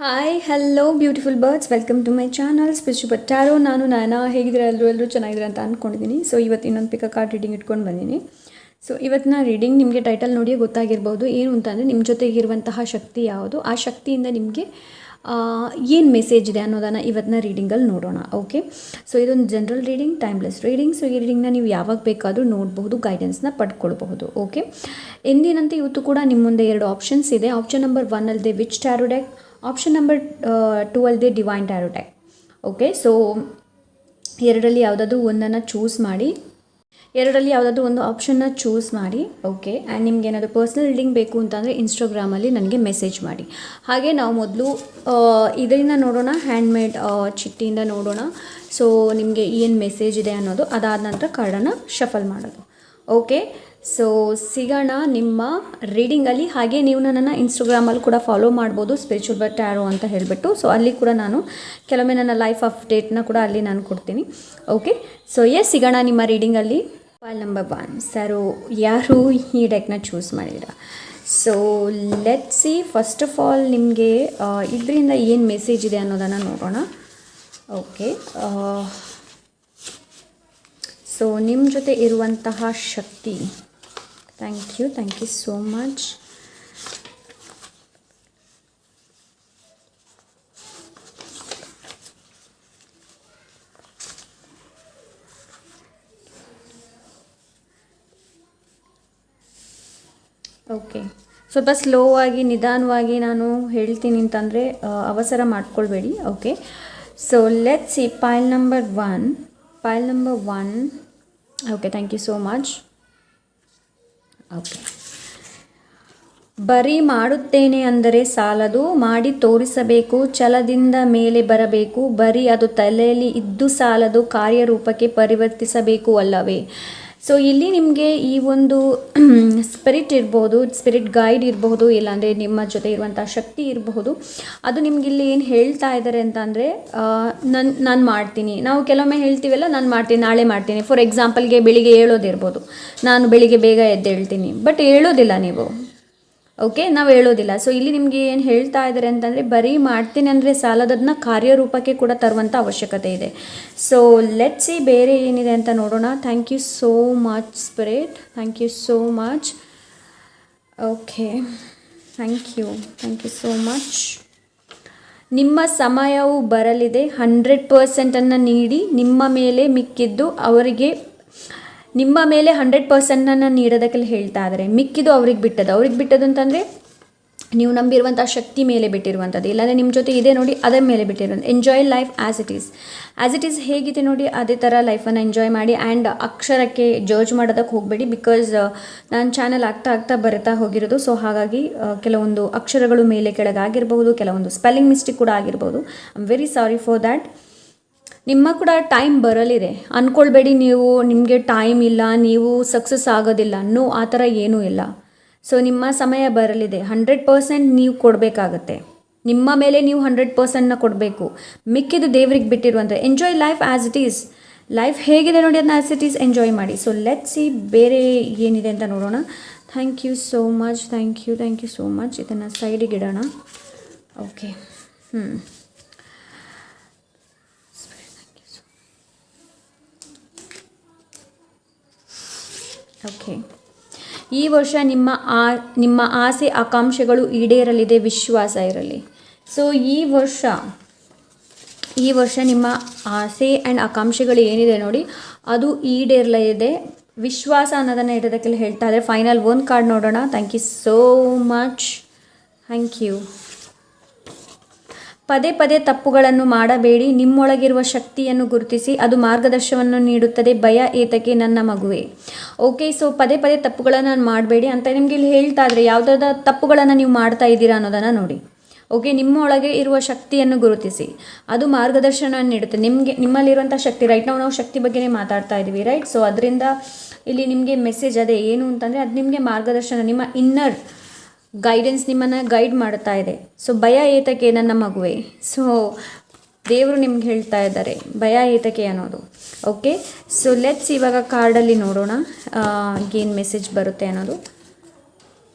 Hi hello beautiful birds, welcome to my channel spiritual tarot. ನಾನು ಹೇಗಿದ್ದೀರಾ? ಎಲ್ಲರೂ ಚೆನ್ನಾಗಿದ್ದೀರಾ ಅಂತ ಅಂದ್ಕೊಂಡಿದ್ದೀನಿ. ಸೊ ಇವತ್ತು ಇನ್ನೊಂದು ಪಿಕ್ ಕಾರ್ಡ್ ರೀಡಿಂಗ್ ಇಟ್ಕೊಂಡು ಬಂದೀನಿ. ಸೊ ಇವತ್ತಿನ ರೀಡಿಂಗ್ ನಿಮಗೆ ಟೈಟಲ್ ನೋಡಿಯೇ ಗೊತ್ತಾಗಿರ್ಬೋದು ಏನು ಅಂತಂದರೆ, ನಿಮ್ಮ ಜೊತೆಗಿರುವಂತಹ ಶಕ್ತಿ ಯಾವುದು, ಆ ಶಕ್ತಿಯಿಂದ ನಿಮಗೆ ಏನು ಮೆಸೇಜ್ ಇದೆ ಅನ್ನೋದನ್ನು ಇವತ್ತಿನ ರೀಡಿಂಗಲ್ಲಿ ನೋಡೋಣ. ಓಕೆ, ಸೊ ಇದೊಂದು general reading, timeless reading. So ಈ ರೀಡಿಂಗ್ನ ನೀವು ಯಾವಾಗ ಬೇಕಾದರೂ ನೋಡಬಹುದು, ಗೈಡೆನ್ಸ್ನ ಪಡ್ಕೊಳ್ಬಹುದು. ಓಕೆ, ಎಂದಿನಂತೆ ಇವತ್ತು ಕೂಡ ನಿಮ್ಮ ಮುಂದೆ 2 ಆಪ್ಷನ್ಸ್ ಇದೆ. ಆಪ್ಷನ್ ನಂಬರ್ 1 ಅಲ್ಲದೆ witch tarot deck, option number 2 ಅಲ್ಲದೆ divine tarot deck. Okay, so ಎರಡರಲ್ಲಿ ಯಾವುದಾದ್ರೂ ಒಂದನ್ನು ಚೂಸ್ ಮಾಡಿ, ಎರಡರಲ್ಲಿ ಯಾವುದಾದ್ರೂ ಒಂದು ಆಪ್ಷನ್ನ ಚೂಸ್ ಮಾಡಿ. ಓಕೆ, ಆ್ಯಂಡ್ ನಿಮ್ಗೆ ಏನಾದರೂ ಪರ್ಸ್ನಲ್ ರೀಡಿಂಗ್ ಬೇಕು ಅಂತಂದರೆ ಇನ್ಸ್ಟಾಗ್ರಾಮಲ್ಲಿ ನನಗೆ ಮೆಸೇಜ್ ಮಾಡಿ. ಹಾಗೆ ನಾವು ಮೊದಲು ಇದರಿಂದ ನೋಡೋಣ, ಹ್ಯಾಂಡ್ಮೇಡ್ ಚಿಟ್ಟಿಯಿಂದ ನೋಡೋಣ. ಸೊ ನಿಮಗೆ ಏನು ಮೆಸೇಜ್ ಇದೆ ಅನ್ನೋದು, ಅದಾದ ನಂತರ ಕಾರ್ಡನ್ನು ಶಫಲ್ ಮಾಡೋದು. ಓಕೆ, ಸೊ ಸಿಗೋಣ ನಿಮ್ಮ ರೀಡಿಂಗಲ್ಲಿ. ಹಾಗೆ ನೀವು ನನ್ನನ್ನು ಇನ್ಸ್ಟಾಗ್ರಾಮಲ್ಲಿ ಕೂಡ ಫಾಲೋ ಮಾಡ್ಬೋದು, ಸ್ಪಿರಿಚುವಲ್ ಟ್ಯಾರೋ ಅಂತ ಹೇಳಿಬಿಟ್ಟು. ಸೊ ಅಲ್ಲಿ ಕೂಡ ನಾನು ಕೆಲವೊಮ್ಮೆ ನನ್ನ ಲೈಫ್ ಅಪ್ಡೇಟ್ನ ಕೂಡ ಅಲ್ಲಿ ನಾನು ಕೊಡ್ತೀನಿ. ಓಕೆ, ಸೊ ಸಿಗೋಣ ನಿಮ್ಮ ರೀಡಿಂಗಲ್ಲಿ. File number 1. ಸರ್, ಯಾರು ಈ ಡೆಕ್ನ ಚೂಸ್ ಮಾಡಿದ್ದೀರಾ? So let see. First of all ನಿಮಗೆ ಇದರಿಂದ ಏನು ಮೆಸೇಜ್ ಇದೆ ಅನ್ನೋದನ್ನು ನೋಡೋಣ. ಓಕೆ, ಸೊ ನಿಮ್ಮ ಜೊತೆ ಇರುವಂತಹ ಶಕ್ತಿ. Thank you so much. Okay, ಸ್ವಲ್ಪ ಸ್ಲೋ ಆಗಿ ನಿಧಾನವಾಗಿ ನಾನು ಹೇಳ್ತೀನಿ ಅಂತಂದರೆ ಅವಸರ ಮಾಡ್ಕೊಳ್ಬೇಡಿ. Okay, so let's see. Pile number 1. Okay, thank you so much. Okay, ಬರೀ ಮಾಡುತ್ತೇನೆ ಅಂದರೆ ಸಾಲದು, ಮಾಡಿ ತೋರಿಸಬೇಕು, ಛಲದಿಂದ ಮೇಲೆ ಬರಬೇಕು. ಬರೀ ಅದು ತಲೆಯಲ್ಲಿ ಇದ್ದು ಸಾಲದು, ಕಾರ್ಯರೂಪಕ್ಕೆ ಪರಿವರ್ತಿಸಬೇಕು ಅಲ್ಲವೇ? ಸೊ ಇಲ್ಲಿ ನಿಮಗೆ ಈ ಒಂದು ಸ್ಪಿರಿಟ್ ಇರ್ಬೋದು, ಸ್ಪಿರಿಟ್ ಗೈಡ್ ಇರಬಹುದು, ಇಲ್ಲಾಂದರೆ ನಿಮ್ಮ ಜೊತೆ ಇರುವಂಥ ಶಕ್ತಿ ಇರಬಹುದು. ಅದು ನಿಮಗಿಲ್ಲಿ ಏನು ಹೇಳ್ತಾ ಇದ್ದಾರೆ ಅಂತಂದರೆ, ನಾನು ಮಾಡ್ತೀನಿ. ನಾವು ಕೆಲವೊಮ್ಮೆ ಹೇಳ್ತೀವಲ್ಲ, ನಾನು ಮಾಡ್ತೀನಿ, ನಾಳೆ ಮಾಡ್ತೀನಿ. ಫಾರ್ ಎಕ್ಸಾಂಪಲ್ಗೆ ಬೆಳಿಗ್ಗೆ ಹೇಳೋದಿರ್ಬೋದು, ನಾನು ಬೆಳಿಗ್ಗೆ ಬೇಗ ಎದ್ದೇಳ್ತೀನಿ, ಬಟ್ ಹೇಳೋದಿಲ್ಲ ನೀವು. ಓಕೆ, ನಾವು ಹೇಳೋದಿಲ್ಲ. ಸೊ ಇಲ್ಲಿ ನಿಮಗೆ ಏನು ಹೇಳ್ತಾ ಇದ್ದಾರೆ ಅಂತಂದರೆ, ಬರೀ ಮಾಡ್ತೀನಿ ಅಂದರೆ ಸಾಲದನ್ನ ಕಾರ್ಯರೂಪಕ್ಕೆ ಕೂಡ ತರುವಂಥ ಅವಶ್ಯಕತೆ ಇದೆ. ಸೊ ಲೆಟ್ಸ್ ಸಿ ಬೇರೆ ಏನಿದೆ ಅಂತ ನೋಡೋಣ. Thank you so much spirit, thank you so much. Okay, thank you so much. ನಿಮ್ಮ ಸಮಯವು ಬರಲಿದೆ. 100% ನೀಡಿ, ನಿಮ್ಮ ಮೇಲೆ ಮಿಕ್ಕಿದ್ದು ಅವರಿಗೆ, ನಿಮ್ಮ ಮೇಲೆ 100% ನೀಡೋದಕ್ಕೆ ಹೇಳ್ತಾ ಇದ್ದಾರೆ. ಮಿಕ್ಕಿದ್ದು ಅವ್ರಿಗೆ ಬಿಟ್ಟದ್ದು ಅಂತಂದರೆ ನೀವು ನಂಬಿರುವಂಥ ಶಕ್ತಿ ಮೇಲೆ ಬಿಟ್ಟಿರುವಂಥದ್ದು, ಇಲ್ಲಾಂದರೆ ನಿಮ್ಮ ಜೊತೆ ಇದೆ ನೋಡಿ ಅದರ ಮೇಲೆ ಬಿಟ್ಟಿರುವಂಥ. Enjoy life as it is ಹೇಗಿದೆ ನೋಡಿ ಅದೇ ಥರ ಲೈಫನ್ನು ಎಂಜಾಯ್ ಮಾಡಿ. ಆ್ಯಂಡ್ ಅಕ್ಷರಕ್ಕೆ ಜಡ್ಜ್ ಮಾಡೋದಕ್ಕೆ ಹೋಗಬೇಡಿ, ಬಿಕಾಸ್ ನಾನು ಚಾನಲ್ ಆಗ್ತಾ ಬರ್ತಾ ಹೋಗಿರೋದು. ಸೊ ಹಾಗಾಗಿ ಕೆಲವೊಂದು ಅಕ್ಷರಗಳು ಮೇಲೆ ಕೆಳಗಾಗಿರ್ಬೋದು, ಕೆಲವೊಂದು ಸ್ಪೆಲ್ಲಿಂಗ್ ಮಿಸ್ಟೇಕ್ ಕೂಡ ಆಗಿರ್ಬೋದು. I am very sorry for that. ನಿಮ್ಮ ಕೂಡ ಟೈಮ್ ಬರಲಿದೆ. ಅಂದ್ಕೊಳ್ಬೇಡಿ ನೀವು ನಿಮಗೆ ಟೈಮ್ ಇಲ್ಲ, ನೀವು ಸಕ್ಸಸ್ ಆಗೋದಿಲ್ಲ, ನೋ, ಆ ಥರ ಏನೂ ಇಲ್ಲ. ಸೊ ನಿಮ್ಮ ಸಮಯ ಬರಲಿದೆ. 100% ನೀವು ಕೊಡಬೇಕಾಗತ್ತೆ. ನಿಮ್ಮ ಮೇಲೆ ನೀವು 100%ನ ಕೊಡಬೇಕು. ಮಿಕ್ಕಿದು ದೇವ್ರಿಗೆ ಬಿಟ್ಟಿರುವಂಥ. Enjoy life as it is. Life ಹೇಗಿದೆ ನೋಡಿ ಅದನ್ನ ಆ್ಯಸ್ ಇಟ್ ಈಸ್ ಎಂಜಾಯ್ ಮಾಡಿ. ಸೊ ಲೆಟ್ಸ್ ಸಿ ಬೇರೆ ಏನಿದೆ ಅಂತ ನೋಡೋಣ. Thank you so much, thank you so much. ಇದನ್ನು ಸೈಡಿಗೆ ಇಡೋಣ. ಓಕೆ, ಓಕೆ, ಈ ವರ್ಷ ನಿಮ್ಮ ಆಸೆ ಆಕಾಂಕ್ಷೆಗಳು ಈಡೇರಲಿದೆ, ವಿಶ್ವಾಸ ಇರಲಿ. ಸೊ ಈ ವರ್ಷ ನಿಮ್ಮ ಆಸೆ ಆ್ಯಂಡ್ ಆಕಾಂಕ್ಷೆಗಳು ಏನಿದೆ ನೋಡಿ ಅದು ಈಡೇರಲಿದೆ, ವಿಶ್ವಾಸ ಅನ್ನೋದನ್ನು ಇಡೋದಕ್ಕೆಲ್ಲ ಹೇಳ್ತಾ ಇದ್ದಾರೆ. ಫೈನಲ್ ಒಂದು ಕಾರ್ಡ್ ನೋಡೋಣ. Thank you so much, thank you. ಪದೇ ತಪ್ಪುಗಳನ್ನು ಮಾಡಬೇಡಿ. ನಿಮ್ಮೊಳಗಿರುವ ಶಕ್ತಿಯನ್ನು ಗುರುತಿಸಿ, ಅದು ಮಾರ್ಗದರ್ಶನವನ್ನು ನೀಡುತ್ತದೆ. ಭಯ ಏತಕ್ಕೆ ನನ್ನ ಮಗುವೆ? ಓಕೆ, ಸೊ ಪದೇ ತಪ್ಪುಗಳನ್ನು ಮಾಡಬೇಡಿ ಅಂತ ನಿಮಗೆ ಇಲ್ಲಿ ಹೇಳ್ತಾ ಇದ್ರೆ, ಯಾವುದಾದ ತಪ್ಪುಗಳನ್ನು ನೀವು ಮಾಡ್ತಾ ಇದ್ದೀರಾ ಅನ್ನೋದನ್ನು ನೋಡಿ. ಓಕೆ, ನಿಮ್ಮೊಳಗೆ ಇರುವ ಶಕ್ತಿಯನ್ನು ಗುರುತಿಸಿ, ಅದು ಮಾರ್ಗದರ್ಶನವನ್ನು ನೀಡುತ್ತೆ. ನಿಮ್ಮಲ್ಲಿರುವಂಥ ಶಕ್ತಿ, ರೈಟ್ ನಾವು ಶಕ್ತಿ ಬಗ್ಗೆನೇ ಮಾತಾಡ್ತಾ ಇದ್ದೀವಿ, ರೈಟ್. ಸೊ ಅದರಿಂದ ಇಲ್ಲಿ ನಿಮಗೆ ಮೆಸೇಜ್ ಅದೇ ಏನು ಅಂತಂದರೆ, ಅದು ನಿಮಗೆ ಮಾರ್ಗದರ್ಶನ, ನಿಮ್ಮ ಇನ್ನರ್ ಗೈಡೆನ್ಸ್ ನಿಮ್ಮನ್ನು ಗೈಡ್ ಮಾಡ್ತಾ ಇದೆ. ಸೊ ಭಯ ಏತಕ್ಕೆ ನನ್ನ ಮಗುವೆ? ಸೊ ದೇವರು ನಿಮ್ಗೆ ಹೇಳ್ತಾ ಇದ್ದಾರೆ ಭಯ ಏತಕ್ಕೆ ಅನ್ನೋದು. ಓಕೆ, ಸೊ ಲೆಟ್ಸ್ ಇವಾಗ ಕಾರ್ಡಲ್ಲಿ ನೋಡೋಣ ಏನು ಮೆಸೇಜ್ ಬರುತ್ತೆ ಅನ್ನೋದು.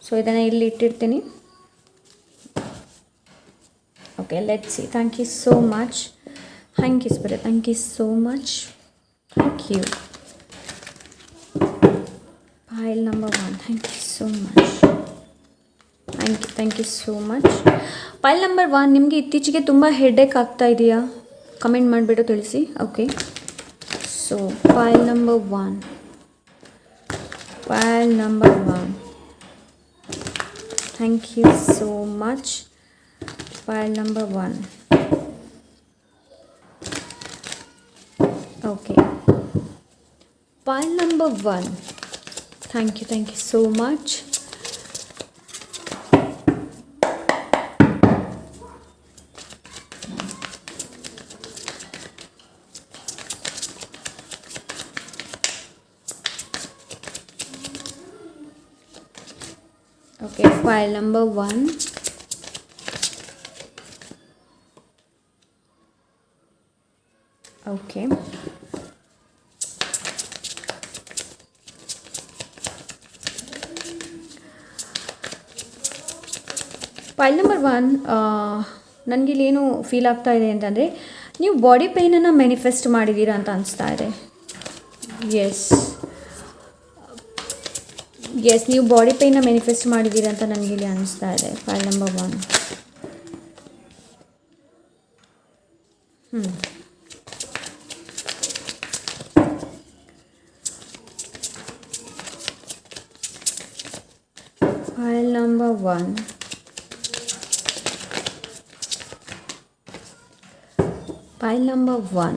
ಸೊ ಇದನ್ನು ಇಲ್ಲಿ ಇಟ್ಟಿರ್ತೀನಿ. Okay, let's see. Thank you so much. Thank you, Spirit. Thank you so much. Thank you. Pile number 1. Thank you so much. Thank you so much. Pile number 1, ನಿಮಗೆ ಇತ್ತೀಚೆಗೆ ತುಂಬ ಹೆಡ್ಏಕ್ ಆಗ್ತಾ ಇದೆಯಾ? ಕಮೆಂಟ್ ಮಾಡಿಬಿಟ್ಟು ತಿಳಿಸಿ. Okay, so pile number 1. Pile number 1. Thank you so much. Pile number 1. Okay. Pile number 1. Thank you so much. Okay, pile number 1. Okay. Pile number 1, ನನಗಿಲ್ಲೇನು feel ಆಗ್ತಾ ಇದೆ ಅಂತಂದರೆ, ನೀವು ಬಾಡಿ ಪೇಯ್ನನ್ನು ಮ್ಯಾನಿಫೆಸ್ಟ್ ಮಾಡಿದ್ದೀರಾ ಅಂತ ಅನಿಸ್ತಾ ಇದೆ. ಎಸ್, ನೀವು ಬಾಡಿ ಪೇಯ್ನ ಮ್ಯಾನಿಫೆಸ್ಟ್ ಮಾಡಿದ್ದೀರಾ ಅಂತ ನನಗಿಲ್ಲಿ ಅನಿಸ್ತಾ ಇದೆ. Pile number 1. Pile number 1. Pile number 1.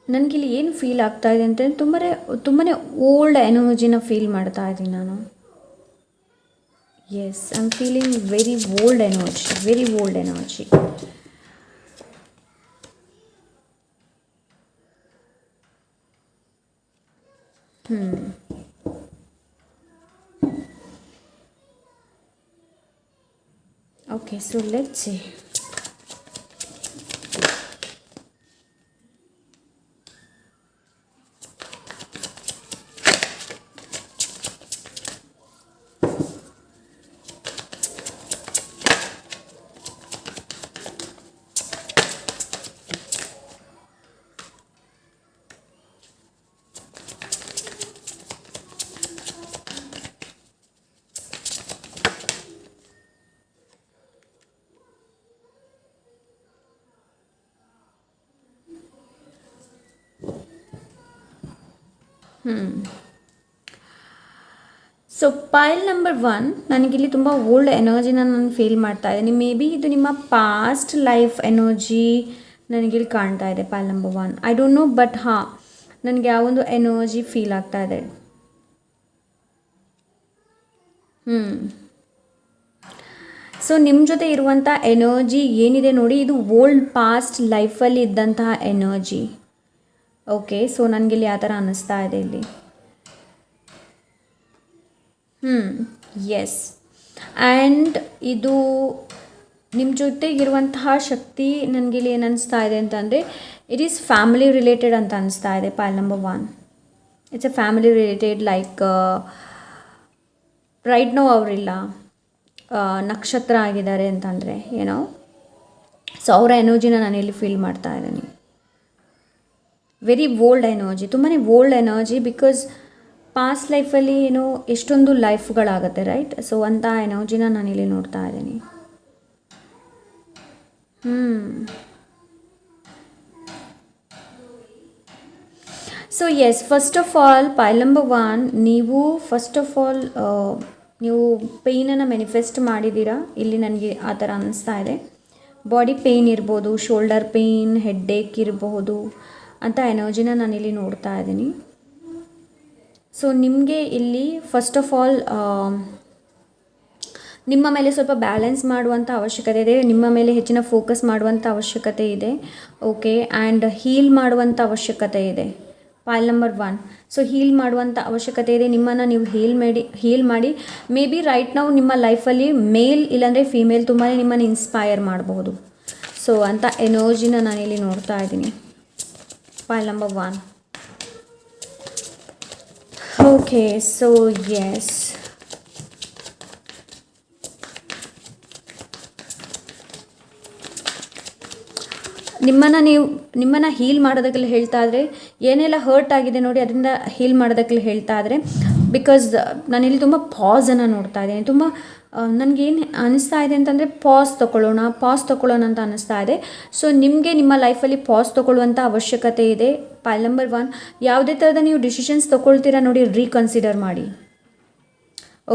ನನಗಿಲ್ಲಿ ಏನು ಫೀಲ್ ಆಗ್ತಾ ಇದೆ ಅಂತ ತುಂಬಾ ಓಲ್ಡ್ ಎನರ್ಜಿನ ಫೀಲ್ ಮಾಡ್ತಾ ಇದ್ದೀನಿ ನಾನು. Yes, I am feeling very old energy. Okay, so let's see. So pile number 1, ನನಗಿಲ್ಲಿ ತುಂಬ ಓಲ್ಡ್ ಎನರ್ಜಿನ ನಾನು ಫೀಲ್ ಮಾಡ್ತಾ ಇದ್ದೀನಿ. ಮೇ ಬಿ ಇದು ನಿಮ್ಮ ಪಾಸ್ಟ್ ಲೈಫ್ ಎನರ್ಜಿ ನನಗಿಲ್ಲಿ ಕಾಣ್ತಾ ಇದೆ. Pile number 1, I don't know, but ನನಗೆ ಯಾವೊಂದು ಎನರ್ಜಿ ಫೀಲ್ ಆಗ್ತಾ ಇದೆ. ಸೊ ನಿಮ್ಮ ಜೊತೆ ಇರುವಂಥ ಎನರ್ಜಿ ಏನಿದೆ ನೋಡಿ, ಇದು ಓಲ್ಡ್ ಪಾಸ್ಟ್ ಲೈಫಲ್ಲಿ ಇದ್ದಂತಹ ಎನರ್ಜಿ. ಓಕೆ, ಸೊ ನನಗಿಲ್ಲಿ ಆ ಥರ ಅನ್ನಿಸ್ತಾ ಇದೆ ಇಲ್ಲಿ. ಎಸ್, ಆ್ಯಂಡ್ ಇದು ನಿಮ್ಮ ಜೊತೆಗಿರುವಂತಹ ಶಕ್ತಿ ನನಗಿಲ್ಲಿ ಏನು ಅನ್ನಿಸ್ತಾ ಇದೆ ಅಂತಂದರೆ, ಇಟ್ ಈಸ್ ಫ್ಯಾಮಿಲಿ ರಿಲೇಟೆಡ್ ಅಂತ ಅನ್ನಿಸ್ತಾ ಇದೆ. Pile number 1, it's a family related, like right no ಅವರಿಲ್ಲ, ನಕ್ಷತ್ರ ಆಗಿದ್ದಾರೆ ಅಂತಂದರೆ ಏನೋ. ಸೊ ಅವರ ಎನರ್ಜಿನ ನಾನಿಲ್ಲಿ ಫೀಲ್ ಮಾಡ್ತಾ ಇದ್ದೀನಿ. ವೆರಿ ಓಲ್ಡ್ ಎನರ್ಜಿ, ತುಂಬಾ ಓಲ್ಡ್ ಎನರ್ಜಿ, ಬಿಕಾಸ್ ಪಾಸ್ಟ್ ಲೈಫಲ್ಲಿ ಏನೋ ಎಷ್ಟೊಂದು ಲೈಫ್ಗಳಾಗುತ್ತೆ, ರೈಟ್? ಸೊ ಅಂಥ ಎನರ್ಜಿನ ನಾನಿಲ್ಲಿ ನೋಡ್ತಾ ಇದ್ದೀನಿ. So yes, first of all pile number 1, ನೀವು ನೀವು ಪೇಯ್ನನ್ನು ಮ್ಯಾನಿಫೆಸ್ಟ್ ಮಾಡಿದ್ದೀರಾ. ಇಲ್ಲಿ ನನಗೆ ಆ ಥರ ಅನ್ನಿಸ್ತಾ ಇದೆ. ಬಾಡಿ ಪೇಯ್ನ್ ಇರ್ಬೋದು, ಶೋಲ್ಡರ್ ಪೇಯ್ನ್, ಹೆಡ್ಏಕ್ ಇರಬಹುದು ಅಂತ ಎನರ್ಜಿನ ನಾನಿಲ್ಲಿ ನೋಡ್ತಾ ಇದ್ದೀನಿ. ಸೊ ನಿಮಗೆ ಇಲ್ಲಿ ಫಸ್ಟ್ ಆಫ್ ಆಲ್ ನಿಮ್ಮ ಮೇಲೆ ಸ್ವಲ್ಪ ಬ್ಯಾಲೆನ್ಸ್ ಮಾಡುವಂಥ ಅವಶ್ಯಕತೆ ಇದೆ. ನಿಮ್ಮ ಮೇಲೆ ಹೆಚ್ಚಿನ ಫೋಕಸ್ ಮಾಡುವಂಥ ಅವಶ್ಯಕತೆ ಇದೆ. ಓಕೆ, ಆ್ಯಂಡ್ ಹೀಲ್ ಮಾಡುವಂಥ ಅವಶ್ಯಕತೆ ಇದೆ. ಪೈಲ್ ನಂಬರ್ 1, ಸೊ ಹೀಲ್ ಮಾಡುವಂಥ ಅವಶ್ಯಕತೆ ಇದೆ. ನಿಮ್ಮನ್ನು ನೀವು ಹೀಲ್ ಮಾಡಿ ಮೇ ಬಿ ರೈಟ್ ನಾವು ನಿಮ್ಮ ಲೈಫಲ್ಲಿ ಮೇಲ್ ಇಲ್ಲಾಂದರೆ ಫೀಮೇಲ್ ತುಂಬಾ ನಿಮ್ಮನ್ನು ಇನ್ಸ್ಪೈರ್ ಮಾಡಬಹುದು. ಸೊ ಅಂಥ ಎನರ್ಜಿನ ನಾನಿಲ್ಲಿ ನೋಡ್ತಾ ಇದ್ದೀನಿ. Pile number 1. Okay, so yes. ನಿಮ್ಮನ್ನು ಹೀಲ್ ಮಾಡೋದಕ್ಕೆಲ್ಲ ಹೇಳ್ತಾ ಇದ್ರೆ ಏನೆಲ್ಲ ಹರ್ಟ್ ಆಗಿದೆ ನೋಡಿ ಅದರಿಂದ ಹೀಲ್ ಮಾಡೋದಕ್ಕೆಲ್ಲ ಹೇಳ್ತಾ ಇದ್ರೆ ಬಿಕಾಸ್ ನಾನಿಲ್ಲಿ ತುಂಬ ಪಾಸನ್ನು ನೋಡ್ತಾ ಇದ್ದೀನಿ. ತುಂಬ ನನಗೇನು ಅನ್ನಿಸ್ತಾ ಇದೆ ಅಂತಂದರೆ ಪಾಸ್ ತೊಗೊಳ್ಳೋಣ ಅಂತ ಅನ್ನಿಸ್ತಾ ಇದೆ. ಸೊ ನಿಮಗೆ ನಿಮ್ಮ ಲೈಫಲ್ಲಿ ಪಾಸ್ ತೊಗೊಳ್ಳುವಂಥ ಅವಶ್ಯಕತೆ ಇದೆ. ಪೈಲ್ ನಂಬರ್ 1, ಯಾವುದೇ ಥರದ ನೀವು ಡಿಸಿಷನ್ಸ್ ತೊಗೊಳ್ತೀರಾ ನೋಡಿ, ರೀಕನ್ಸಿಡರ್ ಮಾಡಿ.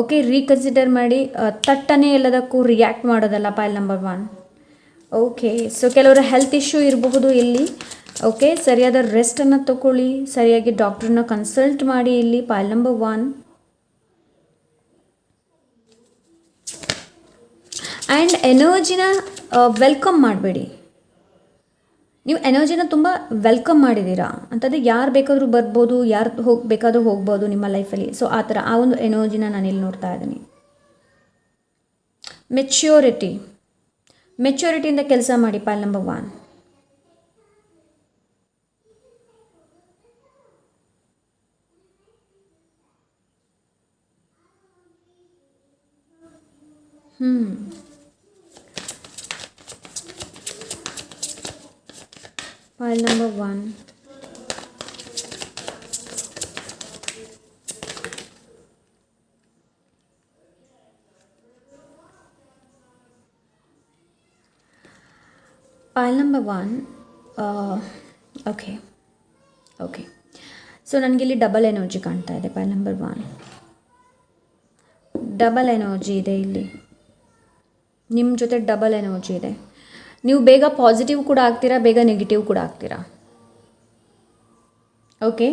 ಓಕೆ, ರೀಕನ್ಸಿಡರ್ ಮಾಡಿ. ತಟ್ಟನೆ ಎಲ್ಲದಕ್ಕೂ ರಿಯಾಕ್ಟ್ ಮಾಡೋದಲ್ಲ. ಪೈಲ್ ನಂಬರ್ 1. ಓಕೆ, ಸೊ ಕೆಲವರ ಹೆಲ್ತ್ ಇಶ್ಯೂ ಇರಬಹುದು ಇಲ್ಲಿ. ಓಕೆ, ಸರಿಯಾದ ರೆಸ್ಟನ್ನು ತಗೊಳ್ಳಿ, ಸರಿಯಾಗಿ ಡಾಕ್ಟ್ರನ್ನ ಕನ್ಸಲ್ಟ್ ಮಾಡಿ ಇಲ್ಲಿ. ಪೈಲ್ ನಂಬರ್ 1. ಆ್ಯಂಡ್ ಎನರ್ಜಿನ ವೆಲ್ಕಮ್ ಮಾಡಬೇಡಿ. ನೀವು ಎನರ್ಜಿನ ತುಂಬ ವೆಲ್ಕಮ್ ಮಾಡಿದ್ದೀರಾ ಅಂತಂದರೆ ಯಾರು ಬೇಕಾದರೂ ಬರ್ಬೋದು, ಯಾರು ಬೇಕಾದರೂ ಹೋಗ್ಬೋದು ನಿಮ್ಮ ಲೈಫಲ್ಲಿ. ಸೊ ಆ ಥರ ಆ ಒಂದು ಎನರ್ಜಿನ ನಾನಿಲ್ಲಿ ನೋಡ್ತಾ ಇದ್ದೀನಿ. ಮೆಚ್ಯೂರಿಟಿಯಿಂದ ಕೆಲಸ ಮಾಡಿ. Pile number 1. Pile number 1. Pile number 1. Okay. So ನನಗಿಲ್ಲಿ ಡಬಲ್ ಎನರ್ಜಿ ಕಾಣ್ತಾ ಇದೆ. Pile number 1. ಡಬಲ್ ಎನರ್ಜಿ ಇದೆ ಇಲ್ಲಿ. ನಿಮ್ಮ ಜೊತೆ ಡಬಲ್ ಎನರ್ಜಿ ಇದೆ. ನೀವು ಬೇಗ ಪಾಸಿಟಿವ್ ಕೂಡ ಆಗ್ತೀರಾ, ಬೇಗ ನೆಗೆಟಿವ್ ಕೂಡ ಆಗ್ತೀರಾ. ಓಕೆ,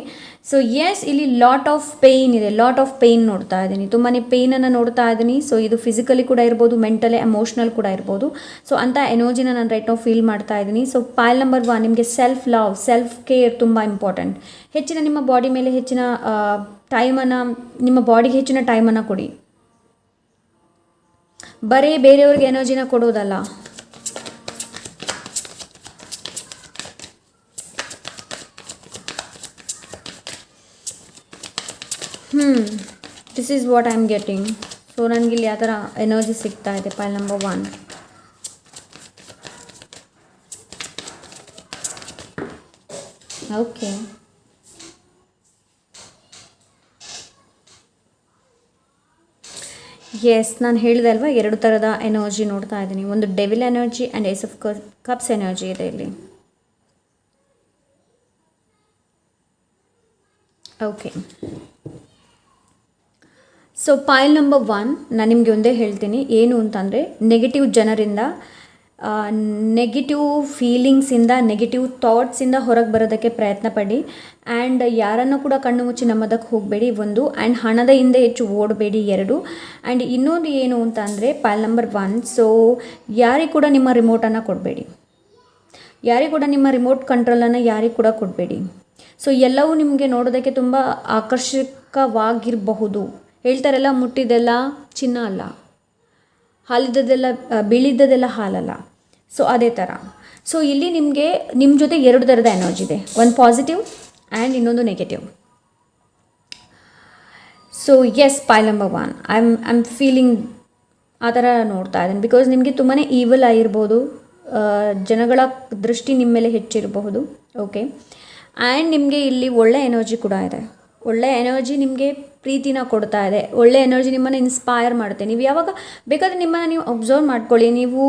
ಸೊ ಎಸ್, ಇಲ್ಲಿ ಲಾಟ್ ಆಫ್ ಪೇಯ್ನ್ ನೋಡ್ತಾ ಇದ್ದೀನಿ. ತುಂಬಾ ಪೇಯ್ನನ್ನು ನೋಡ್ತಾ ಇದ್ದೀನಿ. ಸೊ ಇದು ಫಿಸಿಕಲಿ ಕೂಡ ಇರ್ಬೋದು, ಮೆಂಟಲಿ ಎಮೋಷ್ನಲ್ ಕೂಡ ಇರ್ಬೋದು. ಸೊ ಅಂಥ ಎನರ್ಜಿನ ನಾನು ರೈಟ್ ನಾವು ಫೀಲ್ ಮಾಡ್ತಾ ಇದ್ದೀನಿ. ಸೊ ಪೈಲ್ ನಂಬರ್ 1, ನಿಮಗೆ ಸೆಲ್ಫ್ ಲವ್, ಸೆಲ್ಫ್ ಕೇರ್ ತುಂಬ ಇಂಪಾರ್ಟೆಂಟ್. ನಿಮ್ಮ ಬಾಡಿ ಮೇಲೆ ಹೆಚ್ಚಿನ ಟೈಮನ್ನು, ನಿಮ್ಮ ಬಾಡಿಗೆ ಹೆಚ್ಚಿನ ಟೈಮನ್ನು ಕೊಡಿ. ಬರೀ ಬೇರೆಯವ್ರಿಗೆ ಎನರ್ಜಿನ ಕೊಡೋದಲ್ಲ. This is what I am getting. So ನನಗಿಲ್ಲಿ ಆ ಥರ ಎನರ್ಜಿ ಸಿಗ್ತಾ ಇದೆ. Pile number 1. ಓಕೆ, ಎಸ್, ನಾನು ಹೇಳಿದೆ ಅಲ್ವಾ, 2 ಥರದ ಎನರ್ಜಿ ನೋಡ್ತಾ ಇದ್ದೀನಿ. ಒಂದು devil energy and ace of cups energy ಇದೆ ಇಲ್ಲಿ. ಓಕೆ, ಸೊ ಪೈಲ್ ನಂಬರ್ 1, ನಾನು ನಿಮಗೆ ಒಂದೇ ಹೇಳ್ತೀನಿ ಏನು ಅಂತಂದರೆ, ನೆಗೆಟಿವ್ ಜನರಿಂದ, ನೆಗೆಟಿವ್ ಫೀಲಿಂಗ್ಸಿಂದ, ನೆಗೆಟಿವ್ ಥಾಟ್ಸಿಂದ ಹೊರಗೆ ಬರೋದಕ್ಕೆ ಪ್ರಯತ್ನ ಪಡಿ. ಆ್ಯಂಡ್ ಯಾರನ್ನು ಕೂಡ ಕಣ್ಣು ಮುಚ್ಚಿ ನಂಬೋದಕ್ಕೆ ಹೋಗಬೇಡಿ 1. ಆ್ಯಂಡ್ ಹಣದ ಹಿಂದೆ ಹೆಚ್ಚು ಓಡಬೇಡಿ 2. ಆ್ಯಂಡ್ ಇನ್ನೊಂದು ಏನು ಅಂತ ಅಂದರೆ ಪೈಲ್ ನಂಬರ್ 1, ಸೊ ಯಾರಿಗೆ ಕೂಡ ನಿಮ್ಮ ರಿಮೋಟನ್ನು ಕೊಡಬೇಡಿ. ಯಾರಿಗೆ ಕೂಡ ನಿಮ್ಮ ರಿಮೋಟ್ ಕಂಟ್ರೋಲನ್ನು ಯಾರಿಗೆ ಕೂಡ ಕೊಡಬೇಡಿ. ಸೊ ಎಲ್ಲವೂ ನಿಮಗೆ ನೋಡೋದಕ್ಕೆ ತುಂಬ ಆಕರ್ಷಕವಾಗಿರಬಹುದು. ಹೇಳ್ತಾರಲ್ಲ, ಮುಟ್ಟಿದ್ದೆಲ್ಲ ಚಿನ್ನ ಅಲ್ಲ, ಹಾಲಿದ್ದದೆಲ್ಲ ಬಿಳಿದ್ದದೆಲ್ಲ ಹಾಲಲ್ಲ. ಸೊ ಅದೇ ಥರ. ಸೊ ಇಲ್ಲಿ ನಿಮಗೆ ನಿಮ್ಮ ಜೊತೆ 2 ಥರದ ಎನರ್ಜಿ ಇದೆ. ಒಂದು ಪಾಸಿಟಿವ್ ಆ್ಯಂಡ್ ಇನ್ನೊಂದು negative. So yes, pile number 1, I am feeling ಆ ಥರ ನೋಡ್ತಾ ಇದ್ದೀನಿ. ಬಿಕಾಸ್ ನಿಮಗೆ ತುಂಬಾ ಈವಲ್ ಆಗಿರ್ಬೋದು, ಜನಗಳ ದೃಷ್ಟಿ ನಿಮ್ಮ ಮೇಲೆ ಹೆಚ್ಚಿರಬಹುದು. ಓಕೆ, ಆ್ಯಂಡ್ ನಿಮಗೆ ಇಲ್ಲಿ ಒಳ್ಳೆ ಎನರ್ಜಿ ಕೂಡ ಇದೆ. ಒಳ್ಳೆ ಎನರ್ಜಿ ನಿಮಗೆ ಪ್ರೀತಿನ ಕೊಡ್ತಾ ಇದೆ. ಒಳ್ಳೆ ಎನರ್ಜಿ ನಿಮ್ಮನ್ನು ಇನ್ಸ್ಪೈರ್ ಮಾಡುತ್ತೆ. ನೀವು ಯಾವಾಗ ಬೇಕಾದರೆ ನಿಮ್ಮನ್ನು ನೀವು ಅಬ್ಸರ್ವ್ ಮಾಡ್ಕೊಳ್ಳಿ. ನೀವು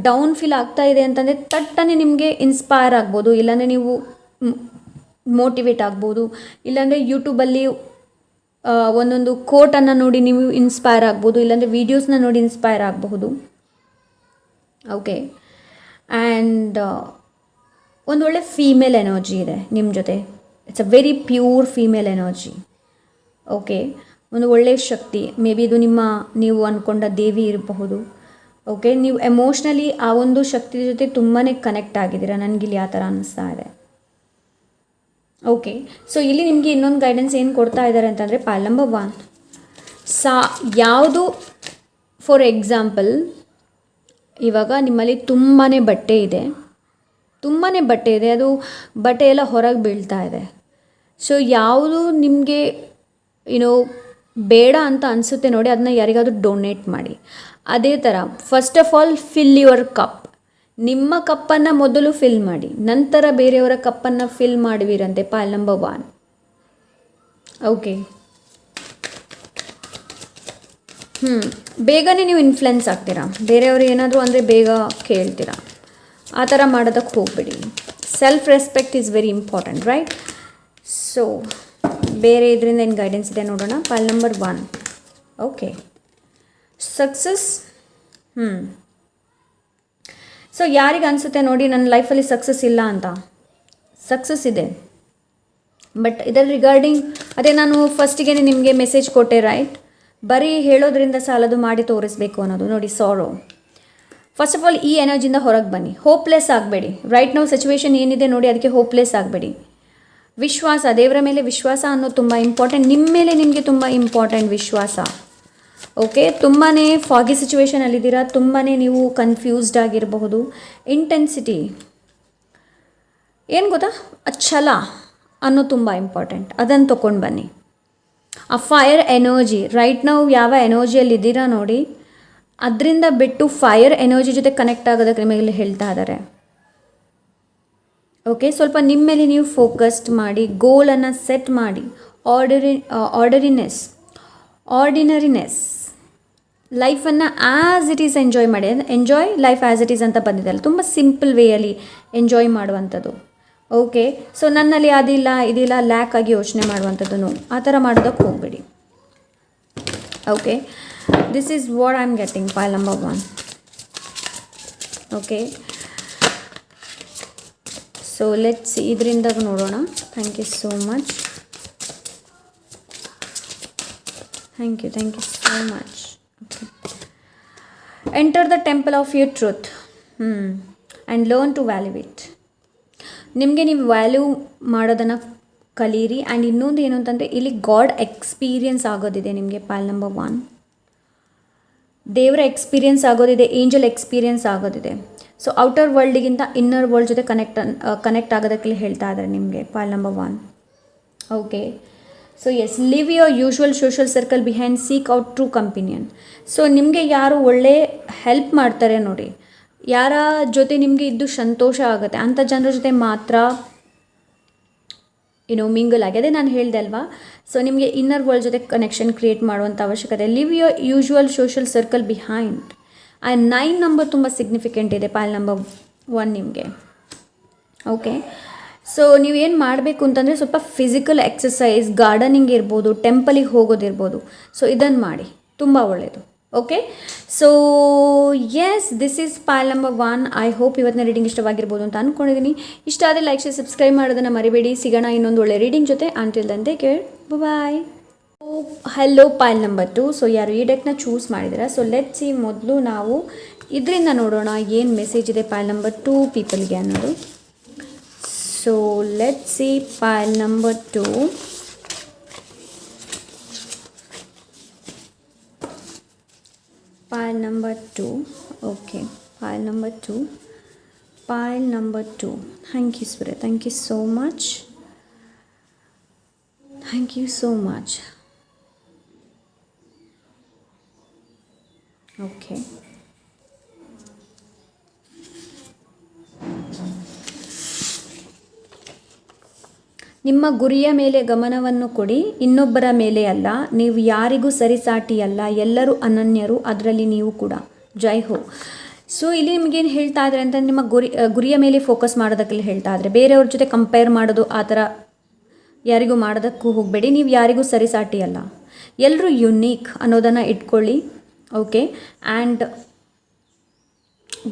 ಡೌನ್ ಫೀಲ್ ಆಗ್ತಾ ಇದೆ ಅಂತಂದರೆ ತಟ್ಟನೆ ನಿಮಗೆ ಇನ್ಸ್ಪೈರ್ ಆಗ್ಬೋದು, ಇಲ್ಲಾಂದರೆ ನೀವು ಮೋಟಿವೇಟ್ ಆಗ್ಬೋದು, ಇಲ್ಲಾಂದರೆ ಯೂಟ್ಯೂಬಲ್ಲಿ ಒಂದೊಂದು ಕೋಟನ್ನು ನೋಡಿ ನೀವು ಇನ್ಸ್ಪೈರ್ ಆಗ್ಬೋದು, ಇಲ್ಲಾಂದರೆ ವೀಡಿಯೋಸ್ನ ನೋಡಿ ಇನ್ಸ್ಪೈರ್ ಆಗಬಹುದು. ಓಕೆ, ಆ್ಯಂಡ್ ಒಂದು ಒಳ್ಳೆ ಫೀಮೇಲ್ ಎನರ್ಜಿ ಇದೆ ನಿಮ್ಮ ಜೊತೆ. It's a very pure female energy. Okay, ಒಂದು ಒಳ್ಳೆಯ ಶಕ್ತಿ. ಮೇ ಬಿ ಇದು ನೀವು ಅಂದ್ಕೊಂಡ ದೇವಿ ಇರಬಹುದು. ಓಕೆ, ನೀವು ಎಮೋಷ್ನಲಿ ಆ ಒಂದು ಶಕ್ತಿ ಜೊತೆ ತುಂಬಾ ಕನೆಕ್ಟ್ ಆಗಿದ್ದೀರಾ. ನನಗಿಲ್ಲಿ ಆ ಥರ ಅನ್ನಿಸ್ತಾ ಇದೆ. ಓಕೆ, ಸೊ ಇಲ್ಲಿ ನಿಮಗೆ ಇನ್ನೊಂದು ಗೈಡೆನ್ಸ್ ಏನು ಕೊಡ್ತಾ ಇದ್ದಾರೆ ಅಂತಂದರೆ ಪೈಲ್ ನಂಬರ್ 1, ಯಾವುದು, ಫಾರ್ ಎಕ್ಸಾಂಪಲ್, ಇವಾಗ ನಿಮ್ಮಲ್ಲಿ ತುಂಬಾ ಬಟ್ಟೆ ಇದೆ, ತುಂಬಾ ಬಟ್ಟೆ ಇದೆ, ಅದು ಬಟ್ಟೆ ಎಲ್ಲ ಹೊರಗೆ ಬೀಳ್ತಾ ಇದೆ. ಸೊ ಯಾವುದು ನಿಮಗೆ ಏನೋ ಬೇಡ ಅಂತ ಅನಿಸುತ್ತೆ ನೋಡಿ, ಅದನ್ನ ಯಾರಿಗಾದ್ರೂ ಡೊನೇಟ್ ಮಾಡಿ. ಅದೇ ಥರ first of all fill your cup. ನಿಮ್ಮ ಕಪ್ಪನ್ನು ಮೊದಲು ಫಿಲ್ ಮಾಡಿ, ನಂತರ ಬೇರೆಯವರ ಕಪ್ಪನ್ನು ಫಿಲ್ ಮಾಡುವಿರಂತೆ. ಪಾಲ್ ನಂಬರ್ 1. ಓಕೆ, ಬೇಗನೆ ನೀವು ಇನ್ಫ್ಲುಯೆನ್ಸ್ ಆಗ್ತೀರಾ. ಬೇರೆಯವರು ಏನಾದರೂ ಅಂದರೆ ಬೇಗ ಕೇಳ್ತೀರಾ. ಆ ಥರ ಮಾಡೋದಕ್ಕೆ ಹೋಗ್ಬೇಡಿ. Self respect is very important, right? So ಬೇರೆ ಇದರಿಂದ ಏನು ಗೈಡೆನ್ಸ್ ಇದೆ ನೋಡೋಣ. Pile number 1. Okay, success. So ಯಾರಿಗೆ ಅನಿಸುತ್ತೆ ನೋಡಿ ನನ್ನ ಲೈಫಲ್ಲಿ ಸಕ್ಸಸ್ ಇಲ್ಲ ಅಂತ? ಸಕ್ಸಸ್ ಇದೆ, ಬಟ್ ಇದರ ರಿಗಾರ್ಡಿಂಗ್ ಅದೇ ನಾನು ಫಸ್ಟಿಗೆ ನಿಮಗೆ ಮೆಸೇಜ್ ಕೊಟ್ಟೆ, ರೈಟ್? ಬರೀ ಹೇಳೋದ್ರಿಂದ ಸಾಲದು, ಮಾಡಿ ತೋರಿಸ್ಬೇಕು ಅನ್ನೋದು. ನೋಡಿ, ಸಾರೋ. ಫಸ್ಟ್ ಆಫ್ ಆಲ್ ಈ ಎನರ್ಜಿಯಿಂದ ಹೊರಗೆ ಬನ್ನಿ. ಹೋಪ್ಲೆಸ್ ಆಗಬೇಡಿ. ರೈಟ್ ನಾವು ಸಿಚುವೇಶನ್ ಏನಿದೆ ನೋಡಿ, ಅದಕ್ಕೆ ಹೋಪ್ಲೆಸ್ ಆಗಬೇಡಿ. ವಿಶ್ವಾಸ, ದೇವರ ಮೇಲೆ ವಿಶ್ವಾಸ ಅನ್ನೋದು ತುಂಬ ಇಂಪಾರ್ಟೆಂಟ್. ನಿಮ್ಮ ಮೇಲೆ ನಿಮಗೆ ತುಂಬ ಇಂಪಾರ್ಟೆಂಟ್ ವಿಶ್ವಾಸ. ಓಕೆ, ತುಂಬಾ ಫಾಗಿ ಸಿಚುವೇಷನಲ್ಲಿದ್ದೀರಾ, ತುಂಬಾ ನೀವು ಕನ್ಫ್ಯೂಸ್ಡ್ ಆಗಿರಬಹುದು. ಇಂಟೆನ್ಸಿಟಿ ಏನು ಗೊತ್ತಾ, ಛಲ ಅನ್ನೋದು ತುಂಬ ಇಂಪಾರ್ಟೆಂಟ್. ಅದನ್ನು ತೊಗೊಂಡು ಬನ್ನಿ. ಆ ಫೈರ್ ಎನರ್ಜಿ, ರೈಟ್ ನಾವು ಯಾವ ಎನರ್ಜಿಯಲ್ಲಿ ಇದ್ದೀರಾ ನೋಡಿ, ಅದರಿಂದ ಬಿಟ್ಟು ಫೈರ್ ಎನರ್ಜಿ ಜೊತೆ ಕನೆಕ್ಟ್ ಆಗೋದಕ್ಕೆ ನಿಮಗೆ ಹೇಳ್ತಾ ಇದ್ದಾರೆ. ಓಕೆ, ಸ್ವಲ್ಪ ನಿಮ್ಮ ಮೇಲೆ ನೀವು ಫೋಕಸ್ಡ್ ಮಾಡಿ, ಗೋಲನ್ನು ಸೆಟ್ ಮಾಡಿ. ಆರ್ಡಿನರಿನೆಸ್ ಲೈಫನ್ನು ಆ್ಯಸ್ ಇಟ್ ಈಸ್ ಎಂಜಾಯ್ ಮಾಡಿ. Enjoy life as it is ಅಂತ ಬಂದಿದೆ, ತುಂಬ ಸಿಂಪಲ್ ವೇಯಲ್ಲಿ ಎಂಜಾಯ್ ಮಾಡುವಂಥದ್ದು. ಓಕೆ, ಸೊ ನನ್ನಲ್ಲಿ ಅದಿಲ್ಲ ಇದಿಲ್ಲ ಲ್ಯಾಕ್ ಆಗಿ ಯೋಚನೆ ಮಾಡುವಂಥದ್ದು ಆ ಥರ ಮಾಡೋದಕ್ಕೆ ಹೋಗಬೇಡಿ. Okay, this is what I am getting. Pile number 1. Okay, so let's ಇದರಿಂದ ನೋಡೋಣ. Thank you so much. Thank you so much. Okay, enter the temple of your truth and learn to value it. ನಿಮಗೆ ನೀವು value ಮಾಡೋದನ್ನು ಕಲೀರಿ. And ಇನ್ನೊಂದು ಏನು ಅಂತಂದರೆ, ಇಲ್ಲಿ ಗಾಡ್ ಎಕ್ಸ್ಪೀರಿಯನ್ಸ್ ಆಗೋದಿದೆ ನಿಮಗೆ. ಪಾಲ್ ನಂಬರ್ 1, ದೇವರ ಎಕ್ಸ್ಪೀರಿಯನ್ಸ್ ಆಗೋದಿದೆ, ಏಂಜಲ್ ಎಕ್ಸ್ಪೀರಿಯನ್ಸ್ ಆಗೋದಿದೆ. ಸೊ ಔಟರ್ ವರ್ಲ್ಡಿಗಿಂತ ಇನ್ನರ್ ವರ್ಲ್ಡ್ ಜೊತೆ ಕನೆಕ್ಟ್ ಆಗೋದಕ್ಕೆ ಹೇಳ್ತಾ ಇದ್ದಾರೆ ನಿಮಗೆ. Pile number 1. Okay, so yes, live your usual social circle behind, seek out true companion. So ನಿಮಗೆ ಯಾರು ಒಳ್ಳೆ ಹೆಲ್ಪ್ ಮಾಡ್ತಾರೆ ನೋಡಿ, ಯಾರ ಜೊತೆ ನಿಮಗೆ ಇದ್ದು ಸಂತೋಷ ಆಗುತ್ತೆ ಅಂಥ ಜನರ ಜೊತೆ ಮಾತ್ರ ಮಿಂಗಲ್ ಆಗಿ. ಅದೇ ನಾನು ಹೇಳಿದೆ ಅಲ್ವಾ. ಸೊ ನಿಮಗೆ ಇನ್ನರ್ ವರ್ಲ್ಡ್ ಜೊತೆ ಕನೆಕ್ಷನ್ ಕ್ರಿಯೇಟ್ ಮಾಡುವಂಥ ಅವಶ್ಯಕತೆ. Leave your usual social circle behind. ಆ 9 ನಂಬರ್ ತುಂಬ ಸಿಗ್ನಿಫಿಕೆಂಟ್ ಇದೆ. ಪಾಲ್ ನಂಬರ್ 1 ನಿಮಗೆ. ಓಕೆ, ಸೊ ನೀವೇನು ಮಾಡಬೇಕು ಅಂತಂದರೆ, ಸ್ವಲ್ಪ ಫಿಸಿಕಲ್ ಎಕ್ಸಸೈಸ್, ಗಾರ್ಡನಿಂಗ್ ಇರ್ಬೋದು, ಟೆಂಪಲಿಗೆ ಹೋಗೋದಿರ್ಬೋದು. ಸೊ ಇದನ್ನು ಮಾಡಿ, ತುಂಬ ಒಳ್ಳೆಯದು. Okay, so yes, this is pile number 1. I hope ಇವತ್ತಿನ ರೀಡಿಂಗ್ ಇಷ್ಟವಾಗಿರ್ಬೋದು ಅಂತ ಅಂದ್ಕೊಂಡಿದ್ದೀನಿ. ಇಷ್ಟ ಆದರೆ ಲೈಕ್ ಶೇರ್ ಸಬ್ಸ್ಕ್ರೈಬ್ ಮಾಡೋದನ್ನು ಮರಿಬೇಡಿ. ಸಿಗೋಣ ಇನ್ನೊಂದು ಒಳ್ಳೆ ರೀಡಿಂಗ್ ಜೊತೆ. Until then take care, bye. Hello, pile number 2. So ಯಾರು ಈ ಡೆಕ್ನ ಚೂಸ್ ಮಾಡಿದ್ದೀರಾ? So let's see. ಮೊದಲು ನಾವು ಇದರಿಂದ ನೋಡೋಣ ಏನು ಮೆಸೇಜ್ ಇದೆ ಪಾಲ್ ನಂಬರ್ 2 ಪೀಪಲ್ಗೆ ಅನ್ನೋದು. So let's see pile number 2. Pile number 2. Okay, pile number 2. Pile number 2. Thank you, Spirit. Thank you so much. Thank you so much. Okay. ನಿಮ್ಮ ಗುರಿಯ ಮೇಲೆ ಗಮನವನ್ನು ಕೊಡಿ, ಇನ್ನೊಬ್ಬರ ಮೇಲೆ ಅಲ್ಲ. ನೀವು ಯಾರಿಗೂ ಸರಿಸಾಟಿಯಲ್ಲ, ಎಲ್ಲರೂ ಅನನ್ಯರು, ಅದರಲ್ಲಿ ನೀವು ಕೂಡ. ಜೈ ಹೋ. ಸೊ ಇಲ್ಲಿ ನಿಮಗೇನು ಹೇಳ್ತಾ ಇದ್ದಾರೆ ಅಂತ, ನಿಮ್ಮ ಗುರಿಯ ಮೇಲೆ ಫೋಕಸ್ ಮಾಡೋದಕ್ಕೆ ಹೇಳ್ತಾ ಇದ್ದಾರೆ. ಬೇರೆಯವ್ರ ಜೊತೆ ಕಂಪೇರ್ ಮಾಡೋದು ಆ ಥರ ಯಾರಿಗೂ ಮಾಡೋದಕ್ಕೂ ಹೋಗಬೇಡಿ. ನೀವು ಯಾರಿಗೂ ಸರಿಸಾಟಿಯಲ್ಲ, ಎಲ್ಲರೂ ಯುನೀಕ್ ಅನ್ನೋದನ್ನು ಇಟ್ಕೊಳ್ಳಿ. ಓಕೆ, ಆ್ಯಂಡ್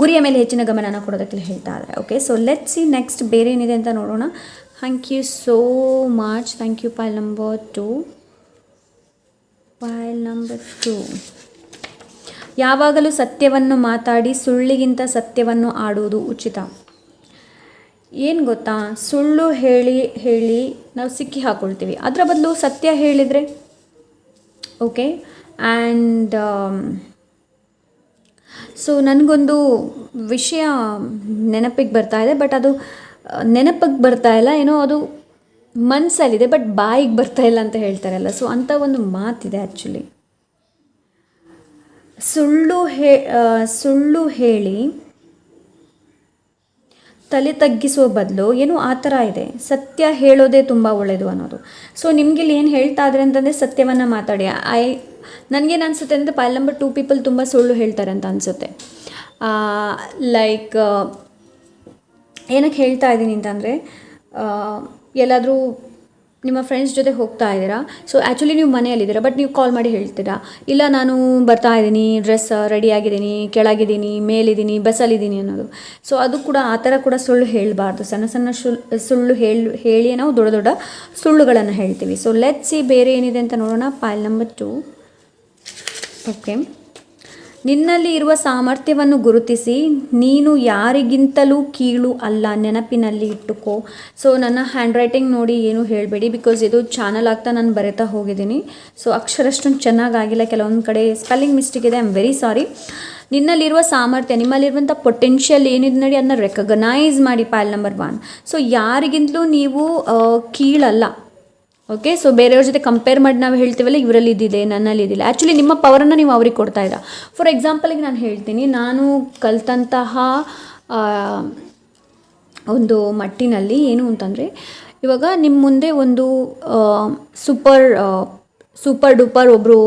ಗುರಿಯ ಮೇಲೆ ಹೆಚ್ಚಿನ ಗಮನನ ಕೊಡೋದಕ್ಕೆ ಹೇಳ್ತಾ ಇದ್ದಾರೆ. Okay, so let's C next ಬೇರೆ ಏನಿದೆ ಅಂತ ನೋಡೋಣ. Thank you so much. Thank you, pile number 2. Pile number 2. ಯಾವಾಗಲೂ ಸತ್ಯವನ್ನು ಮಾತಾಡಿ, ಸುಳ್ಳಿಗಿಂತ ಸತ್ಯವನ್ನು ಆಡುವುದು ಉಚಿತ. ಏನು ಗೊತ್ತಾ, ಸುಳ್ಳು ಹೇಳಿ ನಾವು ಸಿಕ್ಕಿ ಹಾಕ್ಕೊಳ್ತೀವಿ. ಅದರ ಬದಲು ಸತ್ಯ ಹೇಳಿದರೆ ಓಕೆ. ಆ್ಯಂಡ್ ಸೊ ನನಗೊಂದು ವಿಷಯ ನೆನಪಿಗೆ ಬರ್ತಾ ಇದೆ, ಬಟ್ ಅದು ನೆನಪಿಗೆ ಬರ್ತಾ ಇಲ್ಲ, ಏನೋ ಅದು ಮನಸ್ಸಲ್ಲಿದೆ ಬಟ್ ಬಾಯಿಗೆ ಬರ್ತಾ ಇಲ್ಲ ಅಂತ ಹೇಳ್ತಾರಲ್ಲ. ಸೊ ಅಂಥ ಒಂದು ಮಾತಿದೆ ಆ್ಯಕ್ಚುಲಿ. ಸುಳ್ಳು ಹೇಳಿ ತಲೆ ತಗ್ಗಿಸುವ ಬದಲು ಏನೋ ಆ ಥರ ಇದೆ, ಸತ್ಯ ಹೇಳೋದೇ ತುಂಬ ಒಳ್ಳೆಯದು ಅನ್ನೋದು. ಸೊ ನಿಮಗಿಲ್ಲಿ ಏನು ಹೇಳ್ತಾ ಇದ್ರೆ ಅಂತಂದರೆ ಸತ್ಯವನ್ನು ಮಾತಾಡಿ. ನನಗೇನು ಅನಿಸುತ್ತೆ ಅಂದರೆ ಪೈಲ್ ನಂಬರ್ 2 ಪೀಪಲ್ ತುಂಬ ಸುಳ್ಳು ಹೇಳ್ತಾರೆ ಅಂತ ಅನಿಸುತ್ತೆ. ಲೈಕ್ ಏನಕ್ಕೆ ಹೇಳ್ತಾ ಇದ್ದೀನಿ ಅಂತಂದರೆ, ಎಲ್ಲಾದರೂ ನಿಮ್ಮ ಫ್ರೆಂಡ್ಸ್ ಜೊತೆ ಹೋಗ್ತಾ ಇದ್ದೀರಾ, ಸೊ ಆ್ಯಕ್ಚುಲಿ ನೀವು ಮನೆಯಲ್ಲಿದ್ದೀರಾ, ಬಟ್ ನೀವು ಕಾಲ್ ಮಾಡಿ ಹೇಳ್ತೀರಾ, ಇಲ್ಲ ನಾನು ಬರ್ತಾ ಇದ್ದೀನಿ, ಡ್ರೆಸ್ ರೆಡಿಯಾಗಿದ್ದೀನಿ, ಕೆಳಗಿದ್ದೀನಿ, ಮೇಲಿದ್ದೀನಿ, ಬಸ್ಸಲ್ಲಿದ್ದೀನಿ ಅನ್ನೋದು. ಸೊ ಅದು ಕೂಡ ಆ ಥರ ಕೂಡ ಸುಳ್ಳು ಹೇಳಬಾರ್ದು. ಸಣ್ಣ ಸಣ್ಣ ಸುಳ್ಳು ಹೇಳಿ ನಾವು ದೊಡ್ಡ ದೊಡ್ಡ ಸುಳ್ಳುಗಳನ್ನು ಹೇಳ್ತೀವಿ. ಸೊ ಲೆಟ್ಸ್ ಸಿ ಬೇರೆ ಏನಿದೆ ಅಂತ ನೋಡೋಣ. Pile number 2. ಓಕೆ, ನಿನ್ನಲ್ಲಿ ಇರುವ ಸಾಮರ್ಥ್ಯವನ್ನು ಗುರುತಿಸಿ, ನೀನು ಯಾರಿಗಿಂತಲೂ ಕೀಳು ಅಲ್ಲ, ನೆನಪಿನಲ್ಲಿ ಇಟ್ಟುಕೋ. ಸೊ ನನ್ನ ಹ್ಯಾಂಡ್ ರೈಟಿಂಗ್ ನೋಡಿ ಏನು ಹೇಳಬೇಡಿ, ಬಿಕಾಸ್ ಇದು ಚಾನಲ್ ಆಗ್ತಾ ನಾನು ಬರೀತಾ ಹೋಗಿದ್ದೀನಿ. ಸೊ ಅಕ್ಷರ ಅಷ್ಟೊಂದು ಚೆನ್ನಾಗಾಗಿಲ್ಲ, ಕೆಲವೊಂದು ಕಡೆ ಸ್ಪೆಲ್ಲಿಂಗ್ ಮಿಸ್ಟೇಕ್ ಇದೆ, ಐ ಆಮ್ ವೆರಿ ಸಾರಿ. ನಿನ್ನಲ್ಲಿರುವ ಸಾಮರ್ಥ್ಯ, ನಿಮ್ಮಲ್ಲಿರುವಂಥ ಪೊಟೆನ್ಷಿಯಲ್ ಏನಿದೆ ನೋಡಿ, ಅದನ್ನ ರೆಕಗ್ನೈಸ್ ಮಾಡಿ. Pile number 1. ಸೊ ಯಾರಿಗಿಂತಲೂ ನೀವು ಕೀಳಲ್ಲ. ಓಕೆ, ಸೊ ಬೇರೆಯವ್ರ ಜೊತೆ ಕಂಪೇರ್ ಮಾಡಿ ನಾವು ಹೇಳ್ತೀವಲ್ಲ, ಇವರಲ್ಲಿ ಇದ್ದಿದೆ, ನನ್ನಲ್ಲಿ ಇದ್ದಿಲ್ಲ. ಆ್ಯಕ್ಚುಲಿ ನಿಮ್ಮ ಪವರನ್ನು ನೀವು ಅವ್ರಿಗೆ ಕೊಡ್ತಾ ಇದ್ದೀರಾ. ಫಾರ್ ಎಕ್ಸಾಂಪಲಿಗೆ ನಾನು ಹೇಳ್ತೀನಿ, ನಾನು ಕಲಿತಂತಹ ಒಂದು ಮಟ್ಟಿನಲ್ಲಿ ಏನು ಅಂತಂದರೆ, ಇವಾಗ ನಿಮ್ಮ ಮುಂದೆ ಒಂದು ಸೂಪರ್ ಡೂಪರ್ ಒಬ್ಬರು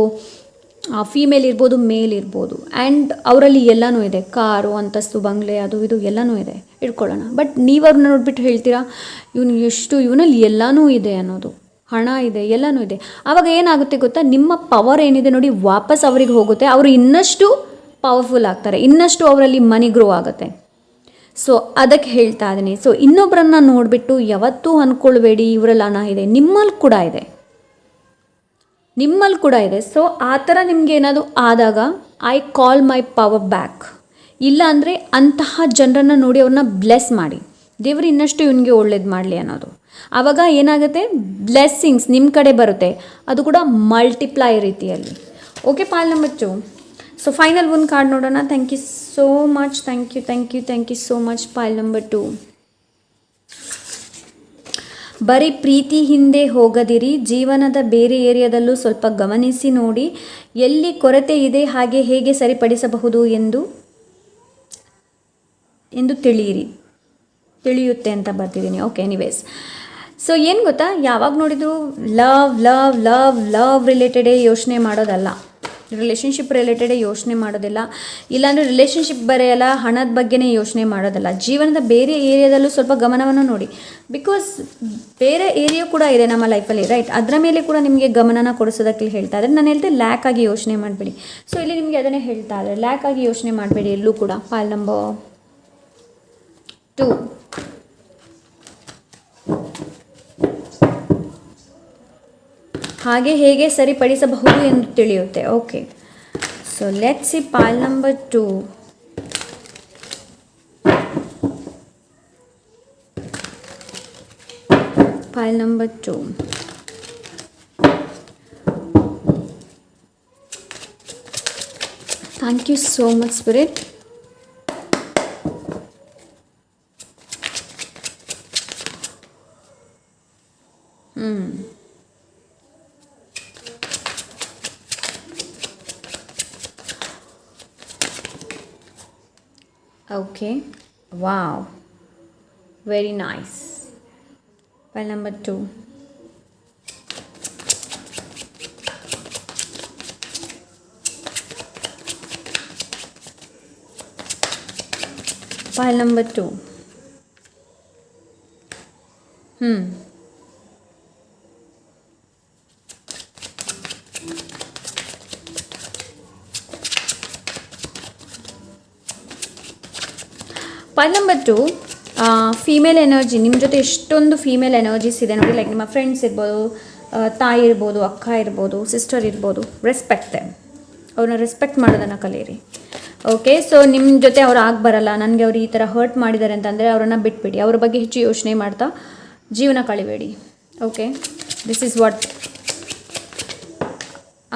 ಫೀಮೇಲ್ ಇರ್ಬೋದು, ಮೇಲ್ ಇರ್ಬೋದು, ಆ್ಯಂಡ್ ಅವರಲ್ಲಿ ಎಲ್ಲನೂ ಇದೆ, ಕಾರು, ಅಂತಸ್ತು, ಬಂಗ್ಲೆ, ಅದು ಇದು ಎಲ್ಲನೂ ಇದೆ ಇಟ್ಕೊಳ್ಳೋಣ. ಬಟ್ ನೀವು ಅವ್ರನ್ನ ನೋಡ್ಬಿಟ್ಟು ಹೇಳ್ತೀರಾ, ಇವನಲ್ಲಿ ಎಲ್ಲನೂ ಇದೆ ಅನ್ನೋದು, ಹಣ ಇದೆ, ಎಲ್ಲನೂ ಇದೆ. ಆವಾಗ ಏನಾಗುತ್ತೆ ಗೊತ್ತಾ, ನಿಮ್ಮ ಪವರ್ ಏನಿದೆ ನೋಡಿ ವಾಪಸ್ ಅವರಿಗೆ ಹೋಗುತ್ತೆ. ಅವರು ಇನ್ನಷ್ಟು ಪವರ್ಫುಲ್ ಆಗ್ತಾರೆ, ಇನ್ನಷ್ಟು ಅವರಲ್ಲಿ ಮನಿ ಗ್ರೋ ಆಗುತ್ತೆ. ಸೊ ಅದಕ್ಕೆ ಹೇಳ್ತಾ ಇದ್ದೀನಿ. ಸೊ ಇನ್ನೊಬ್ಬರನ್ನ ನೋಡಿಬಿಟ್ಟು ಯಾವತ್ತೂ ಅಂದ್ಕೊಳ್ಬೇಡಿ ಇವರಲ್ಲಿ ಹಣ ಇದೆ, ನಿಮ್ಮಲ್ಲಿ ಕೂಡ ಇದೆ. ಸೊ ಆ ಥರ ನಿಮ್ಗೆ ಏನಾದರೂ ಆದಾಗ I call my power back. ಇಲ್ಲ ಅಂದರೆ ಅಂತಹ ಜನರನ್ನು ನೋಡಿ ಅವ್ರನ್ನ ಬ್ಲೆಸ್ ಮಾಡಿ, ದೇವರು ಇನ್ನಷ್ಟು ಇವನಿಗೆ ಒಳ್ಳೇದು ಮಾಡಲಿ ಅನ್ನೋದು. ಆವಾಗ ಏನಾಗುತ್ತೆ, ಬ್ಲೆಸ್ಸಿಂಗ್ಸ್ ನಿಮ್ಮ ಕಡೆ ಬರುತ್ತೆ, ಅದು ಕೂಡ ಮಲ್ಟಿಪ್ಲೈ ರೀತಿಯಲ್ಲಿ. Okay, pile number 2. So final ಒಂದು ಕಾರ್ಡ್ ನೋಡೋಣ. Thank you so much, thank you so much. Pile number 2. ಬರೀ ಪ್ರೀತಿ ಹಿಂದೆ ಹೋಗದಿರಿ, ಜೀವನದ ಬೇರೆ ಏರಿಯಾದಲ್ಲೂ ಸ್ವಲ್ಪ ಗಮನಿಸಿ ನೋಡಿ, ಎಲ್ಲಿ ಕೊರತೆ ಇದೆ ಹಾಗೆ ಹೇಗೆ ಸರಿಪಡಿಸಬಹುದು ಎಂದು ತಿಳಿಯುತ್ತೆ ಅಂತ ಬರ್ತಿದ್ದೀನಿ. Okay, anyways. ಸೊ ಏನು ಗೊತ್ತಾ, ಯಾವಾಗ ನೋಡಿದ್ರು ಲವ್ ರಿಲೇಟೆಡೇ ಯೋಚನೆ ಮಾಡೋದಲ್ಲ, ರಿಲೇಷನ್ಶಿಪ್ ರಿಲೇಟೆಡೇ ಯೋಚನೆ ಮಾಡೋದಿಲ್ಲ, ಇಲ್ಲಾಂದರೆ ರಿಲೇಷನ್ಶಿಪ್ ಬರೆಯಲ್ಲ, ಹಣದ ಬಗ್ಗೆನೇ ಯೋಚನೆ ಮಾಡೋದಲ್ಲ. ಜೀವನದ ಬೇರೆ ಏರಿಯಾದಲ್ಲೂ ಸ್ವಲ್ಪ ಗಮನವನ್ನು ನೋಡಿ, ಬಿಕಾಸ್ ಬೇರೆ ಏರಿಯಾ ಕೂಡ ಇದೆ ನಮ್ಮ ಲೈಫಲ್ಲಿ, ರೈಟ್? ಅದರ ಮೇಲೆ ಕೂಡ ನಿಮಗೆ ಗಮನನ ಕೊಡಿಸೋದಕ್ಕೆ ಹೇಳ್ತಾ ಇದ್ದಾರೆ. ನಾನು ಹೇಳ್ತೆ ಲ್ಯಾಕ್ ಆಗಿ ಯೋಚನೆ ಮಾಡಬೇಡಿ. ಸೊ ಇಲ್ಲಿ ನಿಮಗೆ ಅದನ್ನೇ ಹೇಳ್ತಾ ಇದ್ದಾರೆ, ಲ್ಯಾಕ್ ಆಗಿ ಯೋಚನೆ ಮಾಡಬೇಡಿ ಎಲ್ಲೂ ಕೂಡ. Pile number 2. ಹಾಗೆ ಹೇಗೆ ಸರಿಪಡಿಸಬಹುದು ಎಂದು ತಿಳಿಯುತ್ತೆ. Okay, so let's see pile number 2. Pile number 2. Thank you so much spirit. Okay, wow, very nice. Pile number 2. Pile number 2. Pile number 2, female energy. ನಿಮ್ಮ ಜೊತೆ ಎಷ್ಟೊಂದು ಫೀಮೇಲ್ ಎನರ್ಜೀಸ್ ಇದೆ ನೋಡಿ, ಲೈಕ್ ನಿಮ್ಮ ಫ್ರೆಂಡ್ಸ್ ಇರ್ಬೋದು, ತಾಯಿ ಇರ್ಬೋದು, ಅಕ್ಕ ಇರ್ಬೋದು, ಸಿಸ್ಟರ್ ಇರ್ಬೋದು. ರೆಸ್ಪೆಕ್ಟ್, ಅವ್ರನ್ನ ರೆಸ್ಪೆಕ್ಟ್ ಮಾಡೋದನ್ನು ಕಲೀರಿ. ಓಕೆ, ಸೊ ನಿಮ್ಮ ಜೊತೆ ಅವ್ರು ಬರಲ್ಲ, ನನಗೆ ಅವ್ರು ಈ ಥರ ಹರ್ಟ್ ಮಾಡಿದ್ದಾರೆ ಅಂತಂದರೆ ಅವರನ್ನು ಬಿಟ್ಬಿಡಿ, ಅವ್ರ ಬಗ್ಗೆ ಹೆಚ್ಚು ಯೋಚನೆ ಮಾಡ್ತಾ ಜೀವನ ಕಳಿಬೇಡಿ. ಓಕೆ, ದಿಸ್ ಈಸ್ ವಾಟ್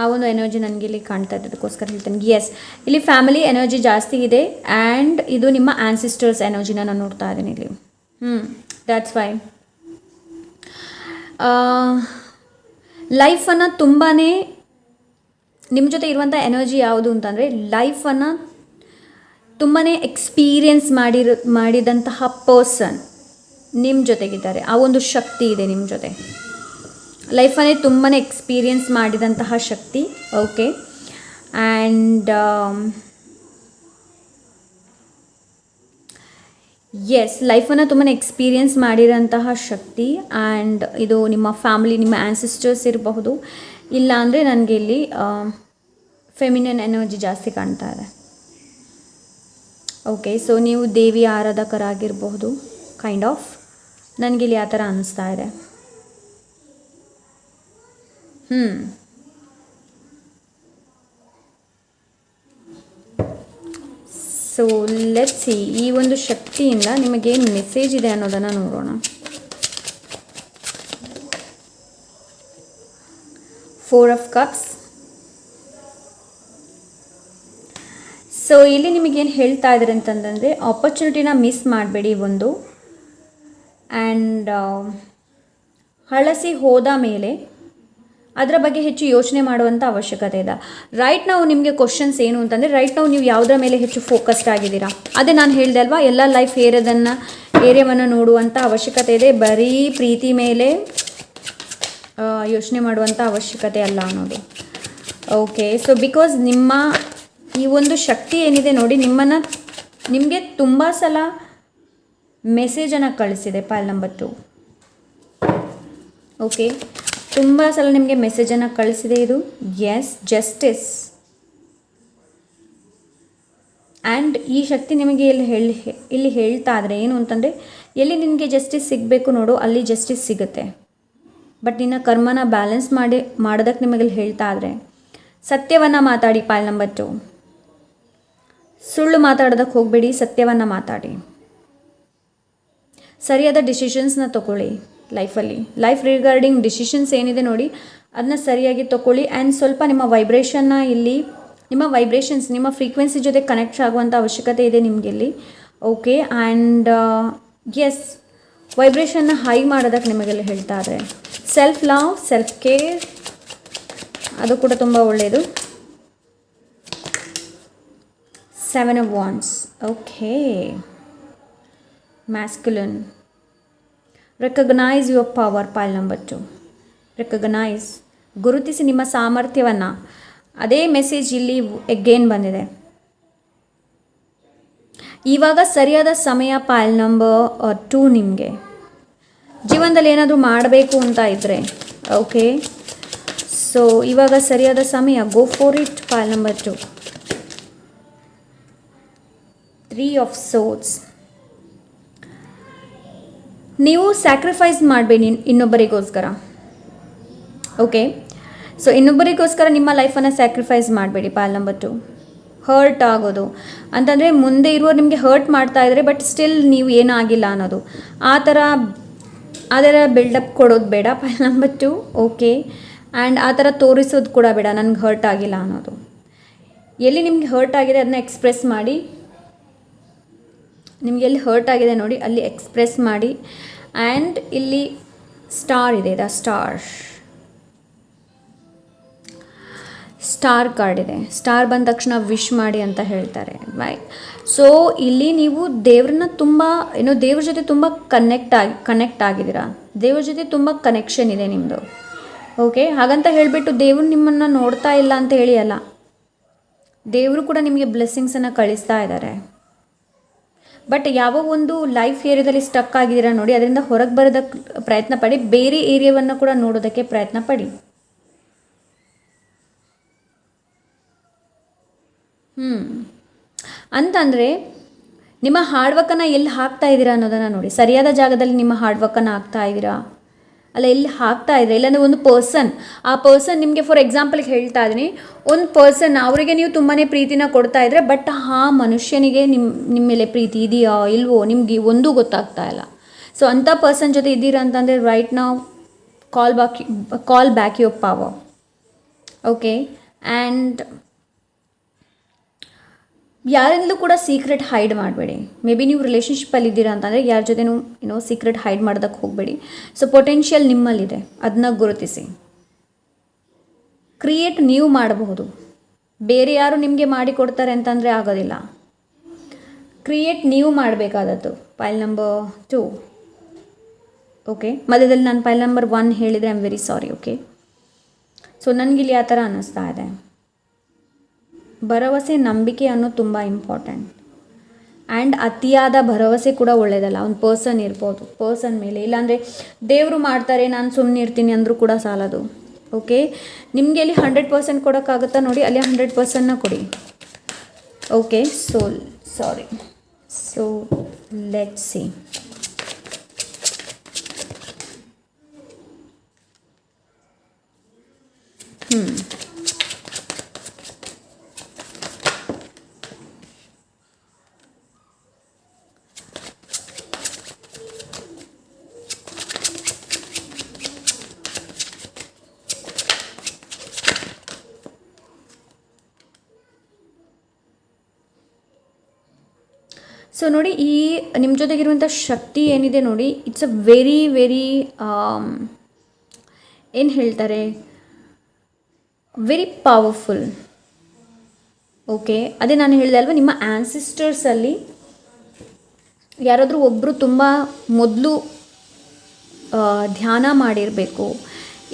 ಆ ಒಂದು ಎನರ್ಜಿ ನನಗೆ ಇಲ್ಲಿ ಕಾಣ್ತಾ ಇದ್ದದಕ್ಕೋಸ್ಕರ ಹೇಳ್ತೇನೆ. ಎಸ್, ಇಲ್ಲಿ ಫ್ಯಾಮಿಲಿ ಎನರ್ಜಿ ಜಾಸ್ತಿ ಇದೆ ಆ್ಯಂಡ್ ಇದು ನಿಮ್ಮ ಆ್ಯನ್ಸಿಸ್ಟರ್ಸ್ ಎನರ್ಜಿನ ನಾನು ನೋಡ್ತಾ ಇದ್ದೀನಿ ಇಲ್ಲಿ. ದ್ಯಾಟ್ಸ್ ವೈ ಲೈಫನ್ನು ತುಂಬಾ ನಿಮ್ಮ ಜೊತೆ ಇರುವಂಥ ಎನರ್ಜಿ ಯಾವುದು ಅಂತಂದರೆ ಲೈಫನ್ನು ತುಂಬಾ ಎಕ್ಸ್ಪೀರಿಯನ್ಸ್ ಮಾಡಿದಂತಹ ಪರ್ಸನ್ ನಿಮ್ಮ ಜೊತೆಗಿದ್ದಾರೆ. ಆ ಒಂದು ಶಕ್ತಿ ಇದೆ ನಿಮ್ಮ ಜೊತೆ. ಲೈಫನ್ನೇ ತುಂಬಾ ಎಕ್ಸ್ಪೀರಿಯನ್ಸ್ ಮಾಡಿದಂತಹ ಶಕ್ತಿ. ಓಕೆ, ಆ್ಯಂಡ್ ಎಸ್, ಲೈಫನ್ನು ತುಂಬಾ ಎಕ್ಸ್ಪೀರಿಯನ್ಸ್ ಮಾಡಿರೋಂತಹ ಶಕ್ತಿ. ಆ್ಯಂಡ್ ಇದು ನಿಮ್ಮ ಫ್ಯಾಮಿಲಿ, ನಿಮ್ಮ ಆ್ಯನ್ಸಿಸ್ಟರ್ಸ್ ಇರಬಹುದು, ಇಲ್ಲ ಅಂದರೆ ನನಗೆ ಇಲ್ಲಿ ಫೆಮಿನನ್ ಎನರ್ಜಿ ಜಾಸ್ತಿ ಕಾಣ್ತಾ ಇದೆ. ಓಕೆ, ಸೊ ನೀವು ದೇವಿ ಆರಾಧಕರಾಗಿರಬಹುದು, ಕೈಂಡ್ ಆಫ್. ನನಗಿಲ್ಲಿ ಆ ಥರ ಅನ್ನಿಸ್ತಾ ಇದೆ. ಸೊ ಲೆಟ್ಸ್ ಸಿ, ಈ ಒಂದು ಶಕ್ತಿಯಿಂದ ನಿಮಗೇನು ಮೆಸೇಜ್ ಇದೆ ಅನ್ನೋದನ್ನು ನೋಡೋಣ. 4 ಆಫ್ ಕಪ್ಸ್. ಸೊ ಇಲ್ಲಿ ನಿಮಗೇನು ಹೇಳ್ತಾ ಇದ್ದಾರೆ ಅಂತಂದರೆ ಆಪರ್ಚುನಿಟಿನ ಮಿಸ್ ಮಾಡಬೇಡಿ ಒಂದು. ಆ್ಯಂಡ್ ಹಳಸಿ ಹೋದ ಮೇಲೆ ಅದರ ಬಗ್ಗೆ ಹೆಚ್ಚು ಯೋಚನೆ ಮಾಡುವಂಥ ಅವಶ್ಯಕತೆ ಇದೆ. ರೈಟ್ ನಾವು ನಿಮಗೆ ಕ್ವಶನ್ಸ್ ಏನು ಅಂತಂದರೆ, ರೈಟ್ ನಾವು ನೀವು ಯಾವುದರ ಮೇಲೆ ಹೆಚ್ಚು ಫೋಕಸ್ಡ್ ಆಗಿದ್ದೀರಾ? ಅದೇ ನಾನು ಹೇಳಿದೆ ಅಲ್ವಾ, ಎಲ್ಲ ಲೈಫ್ ಏರಿಯಾವನ್ನು ನೋಡುವಂಥ ಅವಶ್ಯಕತೆ ಇದೆ. ಬರೀ ಪ್ರೀತಿ ಮೇಲೆ ಯೋಚನೆ ಮಾಡುವಂಥ ಅವಶ್ಯಕತೆ ಅಲ್ಲ ಅನ್ನೋದು. ಓಕೆ, ಸೊ ಬಿಕಾಸ್ ನಿಮ್ಮ ಈ ಒಂದು ಶಕ್ತಿ ಏನಿದೆ ನೋಡಿ, ನಿಮಗೆ ತುಂಬ ಸಲ ಮೆಸೇಜನ್ನು ಕಳಿಸಿದೆ. ಪೈಲ್ ನಂಬರ್ 2. ಓಕೆ, ತುಂಬ ಸಲ ನಿಮಗೆ ಮೆಸೇಜನ್ನು ಕಳಿಸಿದೆ ಇದು. S, justice. ಆ್ಯಂಡ್ ಈ ಶಕ್ತಿ ನಿಮಗೆ ಇಲ್ಲಿ ಹೇಳ್ತಾ ಇದ್ರೆ ಏನು ಅಂತಂದರೆ, ಎಲ್ಲಿ ನಿನಗೆ ಜಸ್ಟಿಸ್ ಸಿಗಬೇಕು ನೋಡು, ಅಲ್ಲಿ ಜಸ್ಟಿಸ್ ಸಿಗುತ್ತೆ. ಬಟ್ ನಿನ್ನ ಕರ್ಮನ ಬ್ಯಾಲೆನ್ಸ್ ಮಾಡೋದಕ್ಕೆ ನಿಮಗೆ ಹೇಳ್ತಾ ಇದ್ರೆ ಸತ್ಯವನ್ನು ಮಾತಾಡಿ. ಪೈಲ್ ನಂಬರ್ 2, ಸುಳ್ಳು ಮಾತಾಡೋದಕ್ಕೆ ಹೋಗಬೇಡಿ, ಸತ್ಯವನ್ನು ಮಾತಾಡಿ. ಸರಿಯಾದ ಡಿಸಿಷನ್ಸ್ನ ತಗೊಳ್ಳಿ ಲೈಫಲ್ಲಿ. ಲೈಫ್ ರಿಗಾರ್ಡಿಂಗ್ ಡಿಸಿಷನ್ಸ್ ಏನಿದೆ ನೋಡಿ, ಅದನ್ನ ಸರಿಯಾಗಿ ತಗೊಳ್ಳಿ. ಆ್ಯಂಡ್ ಸ್ವಲ್ಪ ನಿಮ್ಮ ವೈಬ್ರೇಷನ್ನ ಇಲ್ಲಿ, ನಿಮ್ಮ ವೈಬ್ರೇಷನ್ಸ್, ನಿಮ್ಮ ಫ್ರೀಕ್ವೆನ್ಸಿ ಜೊತೆ ಕನೆಕ್ಟ್ ಆಗುವಂಥ ಅವಶ್ಯಕತೆ ಇದೆ ನಿಮಗೆ ಇಲ್ಲಿ. ಓಕೆ, ಆ್ಯಂಡ್ ಎಸ್, ವೈಬ್ರೇಷನ್ನ ಹೈ ಮಾಡೋದಕ್ಕೆ ನಿಮಗೆಲ್ಲ ಹೇಳ್ತಾ ಇದ್ದಾರೆ. ಸೆಲ್ಫ್ ಲವ್, ಸೆಲ್ಫ್ ಕೇರ್, ಅದು ಕೂಡ ತುಂಬ ಒಳ್ಳೆಯದು. 7 of Wands. Okay, masculine. Recognize your power. Pile number 2. Recognize. ಗುರುತಿಸಿ ನಿಮ್ಮ ಸಾಮರ್ಥ್ಯವನ್ನು. ಅದೇ ಮೆಸೇಜ್ ಇಲ್ಲಿ ಎಗೇನ್ ಬಂದಿದೆ. ಇವಾಗ ಸರಿಯಾದ ಸಮಯ. ಪೈಲ್ ನಂಬರ್ 2 ನಿಮಗೆ ಜೀವನದಲ್ಲಿ ಏನಾದರೂ ಮಾಡಬೇಕು ಅಂತ ಇದ್ದರೆ, ಓಕೆ, ಸೊ ಇವಾಗ ಸರಿಯಾದ ಸಮಯ. Go for it. ಪೈಲ್ number 2. 3 of Swords. ನೀವು ಸ್ಯಾಕ್ರಿಫೈಸ್ ಮಾಡಬೇಡಿ ಇನ್ನೊಬ್ಬರಿಗೋಸ್ಕರ. ಓಕೆ, ಸೊ ಇನ್ನೊಬ್ಬರಿಗೋಸ್ಕರ ನಿಮ್ಮ ಲೈಫನ್ನು ಸ್ಯಾಕ್ರಿಫೈಸ್ ಮಾಡಬೇಡಿ. ಪೈಲ್ ನಂಬರ್ 2. ಹರ್ಟ್ ಆಗೋದು ಅಂತಂದರೆ, ಮುಂದೆ ಇರುವವರು ನಿಮಗೆ ಹರ್ಟ್ ಮಾಡ್ತಾ ಇದ್ದಾರೆ, ಬಟ್ ಸ್ಟಿಲ್ ನೀವು ಏನಾಗಿಲ್ಲ ಅನ್ನೋದು, ಅದರ ಬಿಲ್ಡಪ್ ಕೊಡೋದು ಬೇಡ. ಪೈಲ್ ನಂಬರ್ 2. ಓಕೆ, ಆ್ಯಂಡ್ ಆ ಥರ ತೋರಿಸೋದು ಕೂಡ ಬೇಡ, ನನಗೆ ಹರ್ಟ್ ಆಗಿಲ್ಲ ಅನ್ನೋದು. ಎಲ್ಲಿ ನಿಮಗೆ ಹರ್ಟ್ ಆಗಿದೆ ಅದನ್ನ ಎಕ್ಸ್ಪ್ರೆಸ್ ಮಾಡಿ. ನಿಮಗೆ ಎಲ್ಲಿ ಹರ್ಟ್ ಆಗಿದೆ ನೋಡಿ, ಅಲ್ಲಿ ಎಕ್ಸ್ಪ್ರೆಸ್ ಮಾಡಿ. ಆ್ಯಂಡ್ ಇಲ್ಲಿ ಸ್ಟಾರ್ ಇದೆ, ದ ಸ್ಟಾರ್ ಕಾರ್ಡ್ ಇದೆ. ಸ್ಟಾರ್ ಬಂದ ತಕ್ಷಣ ವಿಶ್ ಮಾಡಿ ಅಂತ ಹೇಳ್ತಾರೆ, ರೈಟ್? ಸೊ ಇಲ್ಲಿ ನೀವು ದೇವ್ರನ್ನ ತುಂಬ ದೇವ್ರ ಜೊತೆ ತುಂಬ ಕನೆಕ್ಟ್ ಆಗಿದ್ದೀರಾ. ದೇವ್ರ ಜೊತೆ ತುಂಬ ಕನೆಕ್ಷನ್ ಇದೆ ನಿಮ್ಮದು. ಓಕೆ, ಹಾಗಂತ ಹೇಳಿಬಿಟ್ಟು ದೇವ್ರು ನಿಮ್ಮನ್ನು ನೋಡ್ತಾ ಇಲ್ಲ ಅಂತ ಹೇಳಿ ಅಲ್ಲ, ದೇವರು ಕೂಡ ನಿಮಗೆ ಬ್ಲೆಸ್ಸಿಂಗ್ಸನ್ನು ಕಳಿಸ್ತಾ ಇದ್ದಾರೆ. ಬಟ್ ಯಾವ ಒಂದು ಲೈಫ್ ಏರಿಯಾದಲ್ಲಿ ಸ್ಟಕ್ ಆಗಿದ್ದೀರಾ ನೋಡಿ, ಅದರಿಂದ ಹೊರಗೆ ಬರೋದಕ್ಕೆ ಪ್ರಯತ್ನ ಪಡಿ. ಬೇರೆ ಏರಿಯಾವನ್ನು ಕೂಡ ನೋಡೋದಕ್ಕೆ ಪ್ರಯತ್ನ ಪಡಿ. ಅಂತಂದರೆ ನಿಮ್ಮ ಹಾರ್ಡ್ ವರ್ಕನ್ನು ಎಲ್ಲಿ ಹಾಕ್ತಾ ಇದ್ದೀರಾ ಅನ್ನೋದನ್ನು ನೋಡಿ. ಸರಿಯಾದ ಜಾಗದಲ್ಲಿ ನಿಮ್ಮ ಹಾರ್ಡ್ ವರ್ಕನ್ನು ಹಾಕ್ತಾ ಇದ್ದೀರಾ ಅಲ್ಲ, ಎಲ್ಲಿ ಹಾಕ್ತಾ ಇದ್ದೀರಾ? ಇಲ್ಲಾಂದರೆ ಒಂದು ಆ ಪರ್ಸನ್ ನಿಮಗೆ, ಫಾರ್ ಎಕ್ಸಾಂಪಲ್ಗೆ ಹೇಳ್ತಾ ಇದ್ದೀನಿ, ಒಂದು ಪರ್ಸನ್ ಅವರಿಗೆ ನೀವು ತುಂಬಾ ಪ್ರೀತಿನ ಕೊಡ್ತಾ ಇದ್ರೆ, ಬಟ್ ಆ ಮನುಷ್ಯನಿಗೆ ನಿಮ್ಮ ಮೇಲೆ ಪ್ರೀತಿ ಇದೆಯಾ ಇಲ್ವೋ ನಿಮಗೆ ಒಂದೂ ಗೊತ್ತಾಗ್ತಾ ಇಲ್ಲ. ಸೊ ಅಂಥ ಪರ್ಸನ್ ಜೊತೆ ಇದ್ದೀರಾ ಅಂತಂದರೆ, ರೈಟ್ ನಾವು call back your power. Okay. And ಯಾರಿಂದಲೂ ಕೂಡ ಸೀಕ್ರೆಟ್ ಹೈಡ್ ಮಾಡಬೇಡಿ. ಮೇ ಬಿ ನೀವು ರಿಲೇಷನ್ಶಿಪ್ಪಲ್ಲಿ ಇದ್ದೀರಾ ಅಂತಂದರೆ ಯಾರ ಜೊತೆನೂ ಸೀಕ್ರೆಟ್ ಹೈಡ್ ಮಾಡೋದಕ್ಕೆ ಹೋಗಬೇಡಿ. ಸೊ ಪೊಟೆನ್ಷಿಯಲ್ ನಿಮ್ಮಲ್ಲಿದೆ, ಅದನ್ನ ಗುರುತಿಸಿ. ಕ್ರಿಯೇಟ್ ನೀವು ಮಾಡಬಹುದು, ಬೇರೆ ಯಾರು ನಿಮಗೆ ಮಾಡಿಕೊಡ್ತಾರೆ ಅಂತಂದರೆ ಆಗೋದಿಲ್ಲ. ಕ್ರಿಯೇಟ್ ನೀವು ಮಾಡಬೇಕಾದದ್ದು. ಪೈಲ್ ನಂಬರ್ 2. ಓಕೆ, ಮಧ್ಯದಲ್ಲಿ ನಾನು ಪೈಲ್ ನಂಬರ್ 1 ಹೇಳಿದರೆ I am very sorry. Okay, so ನನಗಿಲ್ಲಿ ಆ ಥರ ಅನ್ನಿಸ್ತಾ ಇದೆ. ಭರವಸೆ, ನಂಬಿಕೆ ಅನ್ನೋದು ತುಂಬ ಇಂಪಾರ್ಟೆಂಟ್. ಆ್ಯಂಡ್ ಅತಿಯಾದ ಭರವಸೆ ಕೂಡ ಒಳ್ಳೆಯದಲ್ಲ. ಒಂದು ಪರ್ಸನ್ ಇರ್ಬೋದು, ಪರ್ಸನ್ ಮೇಲೆ. ಇಲ್ಲಾಂದರೆ ದೇವರು ಮಾಡ್ತಾರೆ ನಾನು ಸುಮ್ಮನೆ ಇರ್ತೀನಿ ಅಂದರೂ ಕೂಡ ಸಾಲದು. ಓಕೆ, ನಿಮಗೆ ಅಲ್ಲಿ 100% ಕೊಡೋಕ್ಕಾಗುತ್ತಾ ನೋಡಿ, ಅಲ್ಲಿ 100%ನ ಕೊಡಿ. Okay, so sorry. So let's C. So ನೋಡಿ, ಈ ನಿಮ್ಮ ಜೊತೆಗಿರುವಂಥ ಶಕ್ತಿ ಏನಿದೆ ನೋಡಿ, ಇಟ್ಸ್ ಅ ವೆರಿ ವೆರಿ ಏನು ಹೇಳ್ತಾರೆ, ವೆರಿ ಪವರ್ಫುಲ್. ಓಕೆ, ಅದೇ ನಾನು ಹೇಳಿದೆ ಅಲ್ವಾ, ನಿಮ್ಮ ಆ್ಯನ್ಸಿಸ್ಟರ್ಸಲ್ಲಿ ಯಾರಾದರೂ ಒಬ್ಬರು ತುಂಬ ಮೊದಲು ಧ್ಯಾನ ಮಾಡಿರಬೇಕು,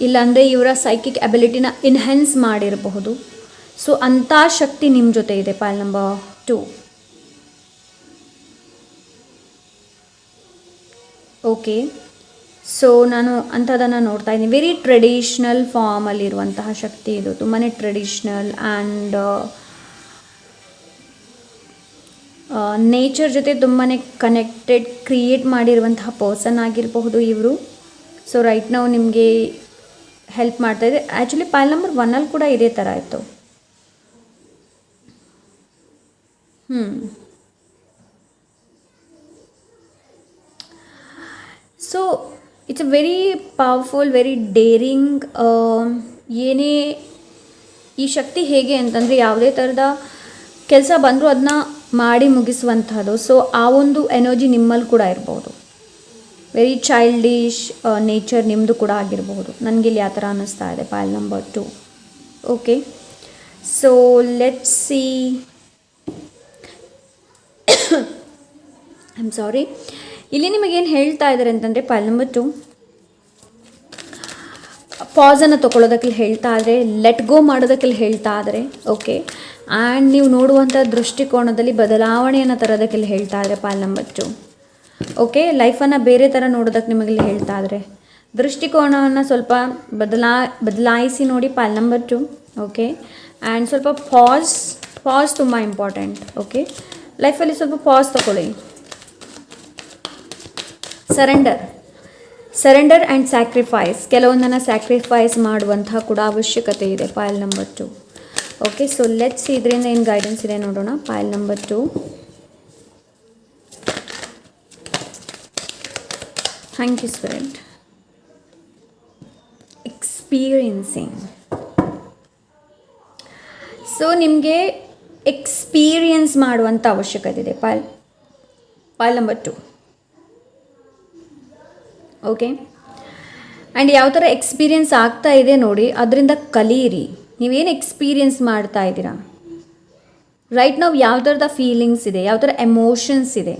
ಇಲ್ಲಾಂದರೆ ಇವರ ಸೈಕಿಕ್ ಅಬಿಲಿಟಿನ ಎನ್ಹ್ಯಾನ್ಸ್ ಮಾಡಿರಬಹುದು. ಸೊ ಅಂಥ ಶಕ್ತಿ ನಿಮ್ಮ ಜೊತೆ ಇದೆ. Pile number 2. ಓಕೆ, ಸೊ ನಾನು ಅಂಥದ್ದನ್ನು ನೋಡ್ತಾ ಇದ್ದೀನಿ. ವೆರಿ ಟ್ರೆಡಿಷ್ನಲ್ ಫಾರ್ಮಲ್ಲಿರುವಂತಹ ಶಕ್ತಿ ಇದು, ತುಂಬಾ ಟ್ರೆಡಿಷ್ನಲ್. ಆ್ಯಂಡ್ ನೇಚರ್ ಜೊತೆ ತುಂಬಾ ಕನೆಕ್ಟೆಡ್, ಕ್ರಿಯೇಟ್ ಮಾಡಿರುವಂತಹ ಪರ್ಸನ್ ಆಗಿರಬಹುದು ಇವರು. ಸೊ ರೈಟ್ ನಾವು ನಿಮಗೆ ಹೆಲ್ಪ್ ಮಾಡ್ತಾಯಿದೆ. ಆ್ಯಕ್ಚುಲಿ ಪೈಲ್ ನಂಬರ್ 1 ಕೂಡ ಇದೇ ಥರ ಇತ್ತು. So it's a very powerful, very daring. ಏನೇ ಈ ಶಕ್ತಿ ಹೇಗೆ ಅಂತಂದರೆ, ಯಾವುದೇ ಥರದ ಕೆಲಸ ಬಂದರೂ ಅದನ್ನ ಮಾಡಿ ಮುಗಿಸುವಂಥದ್ದು. ಸೊ ಆ ಒಂದು ಎನರ್ಜಿ ನಿಮ್ಮಲ್ಲಿ ಕೂಡ ಇರ್ಬೋದು. ವೆರಿ ಚೈಲ್ಡಿಶ್ ನೇಚರ್ ನಿಮ್ಮದು ಕೂಡ ಆಗಿರಬಹುದು. ನನಗಿಲ್ಲಿ ಆ ಥರ ಅನ್ನಿಸ್ತಾ ಇದೆ. Pile number 2. Okay, so let's C. I am sorry. ಇಲ್ಲಿ ನಿಮಗೇನು ಹೇಳ್ತಾ ಇದ್ದಾರೆ ಅಂತಂದರೆ, ಪೈಲ್ ನಂಬರ್ 2 ಪಾಸನ್ನು ತೊಗೊಳ್ಳೋದಕ್ಕೆ ಹೇಳ್ತಾ ಇದ್ದಾರೆ, ಲೆಟ್ ಗೋ ಮಾಡೋದಕ್ಕೆ ಹೇಳ್ತಾ ಇದ್ದಾರೆ. ಓಕೆ, ಆ್ಯಂಡ್ ನೀವು ನೋಡುವಂಥ ದೃಷ್ಟಿಕೋನದಲ್ಲಿ ಬದಲಾವಣೆಯನ್ನು ತರೋದಕ್ಕೆ ಹೇಳ್ತಾ ಇದ್ದಾರೆ. ಪೈಲ್ ನಂಬರ್ 2. ಓಕೆ, ಲೈಫನ್ನು ಬೇರೆ ಥರ ನೋಡೋದಕ್ಕೆ ನಿಮಗೆ ಹೇಳ್ತಾ ಇದ್ದಾರೆ. ದೃಷ್ಟಿಕೋನವನ್ನು ಸ್ವಲ್ಪ ಬದಲಾಯಿಸಿ ನೋಡಿ. Pile number 2. ಓಕೆ, ಆ್ಯಂಡ್ ಸ್ವಲ್ಪ ಪಾಸ್ ತುಂಬ ಇಂಪಾರ್ಟೆಂಟ್. ಓಕೆ, ಲೈಫಲ್ಲಿ ಸ್ವಲ್ಪ ಪಾಸ್ ತೊಗೊಳ್ಳಿ. ಸರೆಂಡರ್ ಆ್ಯಂಡ್ ಸ್ಯಾಕ್ರಿಫೈಸ್, ಕೆಲವೊಂದನ್ನು ಸ್ಯಾಕ್ರಿಫೈಸ್ ಮಾಡುವಂತಹ ಕೂಡ ಅವಶ್ಯಕತೆ ಇದೆ. Pile number 2. Okay, so let's ಇದರಿಂದ ಏನು ಗೈಡೆನ್ಸ್ ಇದೆ ನೋಡೋಣ. Pile number 2. Thank you spirit. Experiencing. So ನಿಮಗೆ ಎಕ್ಸ್ಪೀರಿಯನ್ಸ್ ಮಾಡುವಂಥ ಅವಶ್ಯಕತೆ ಇದೆ. Pile number 2. ಓಕೆ, ಆ್ಯಂಡ್ ಯಾವ ಥರ ಎಕ್ಸ್ಪೀರಿಯನ್ಸ್ ಆಗ್ತಾ ಇದೆ ನೋಡಿ, ಅದರಿಂದ ಕಲೀರಿ. ನೀವೇನು ಎಕ್ಸ್ಪೀರಿಯನ್ಸ್ ಮಾಡ್ತಾ ಇದ್ದೀರಾ ರೈಟ್ ನಾವು, ಯಾವ ಥರದ ಫೀಲಿಂಗ್ಸ್ ಇದೆ, ಯಾವ ಥರ ಎಮೋಷನ್ಸ್ ಇದೆ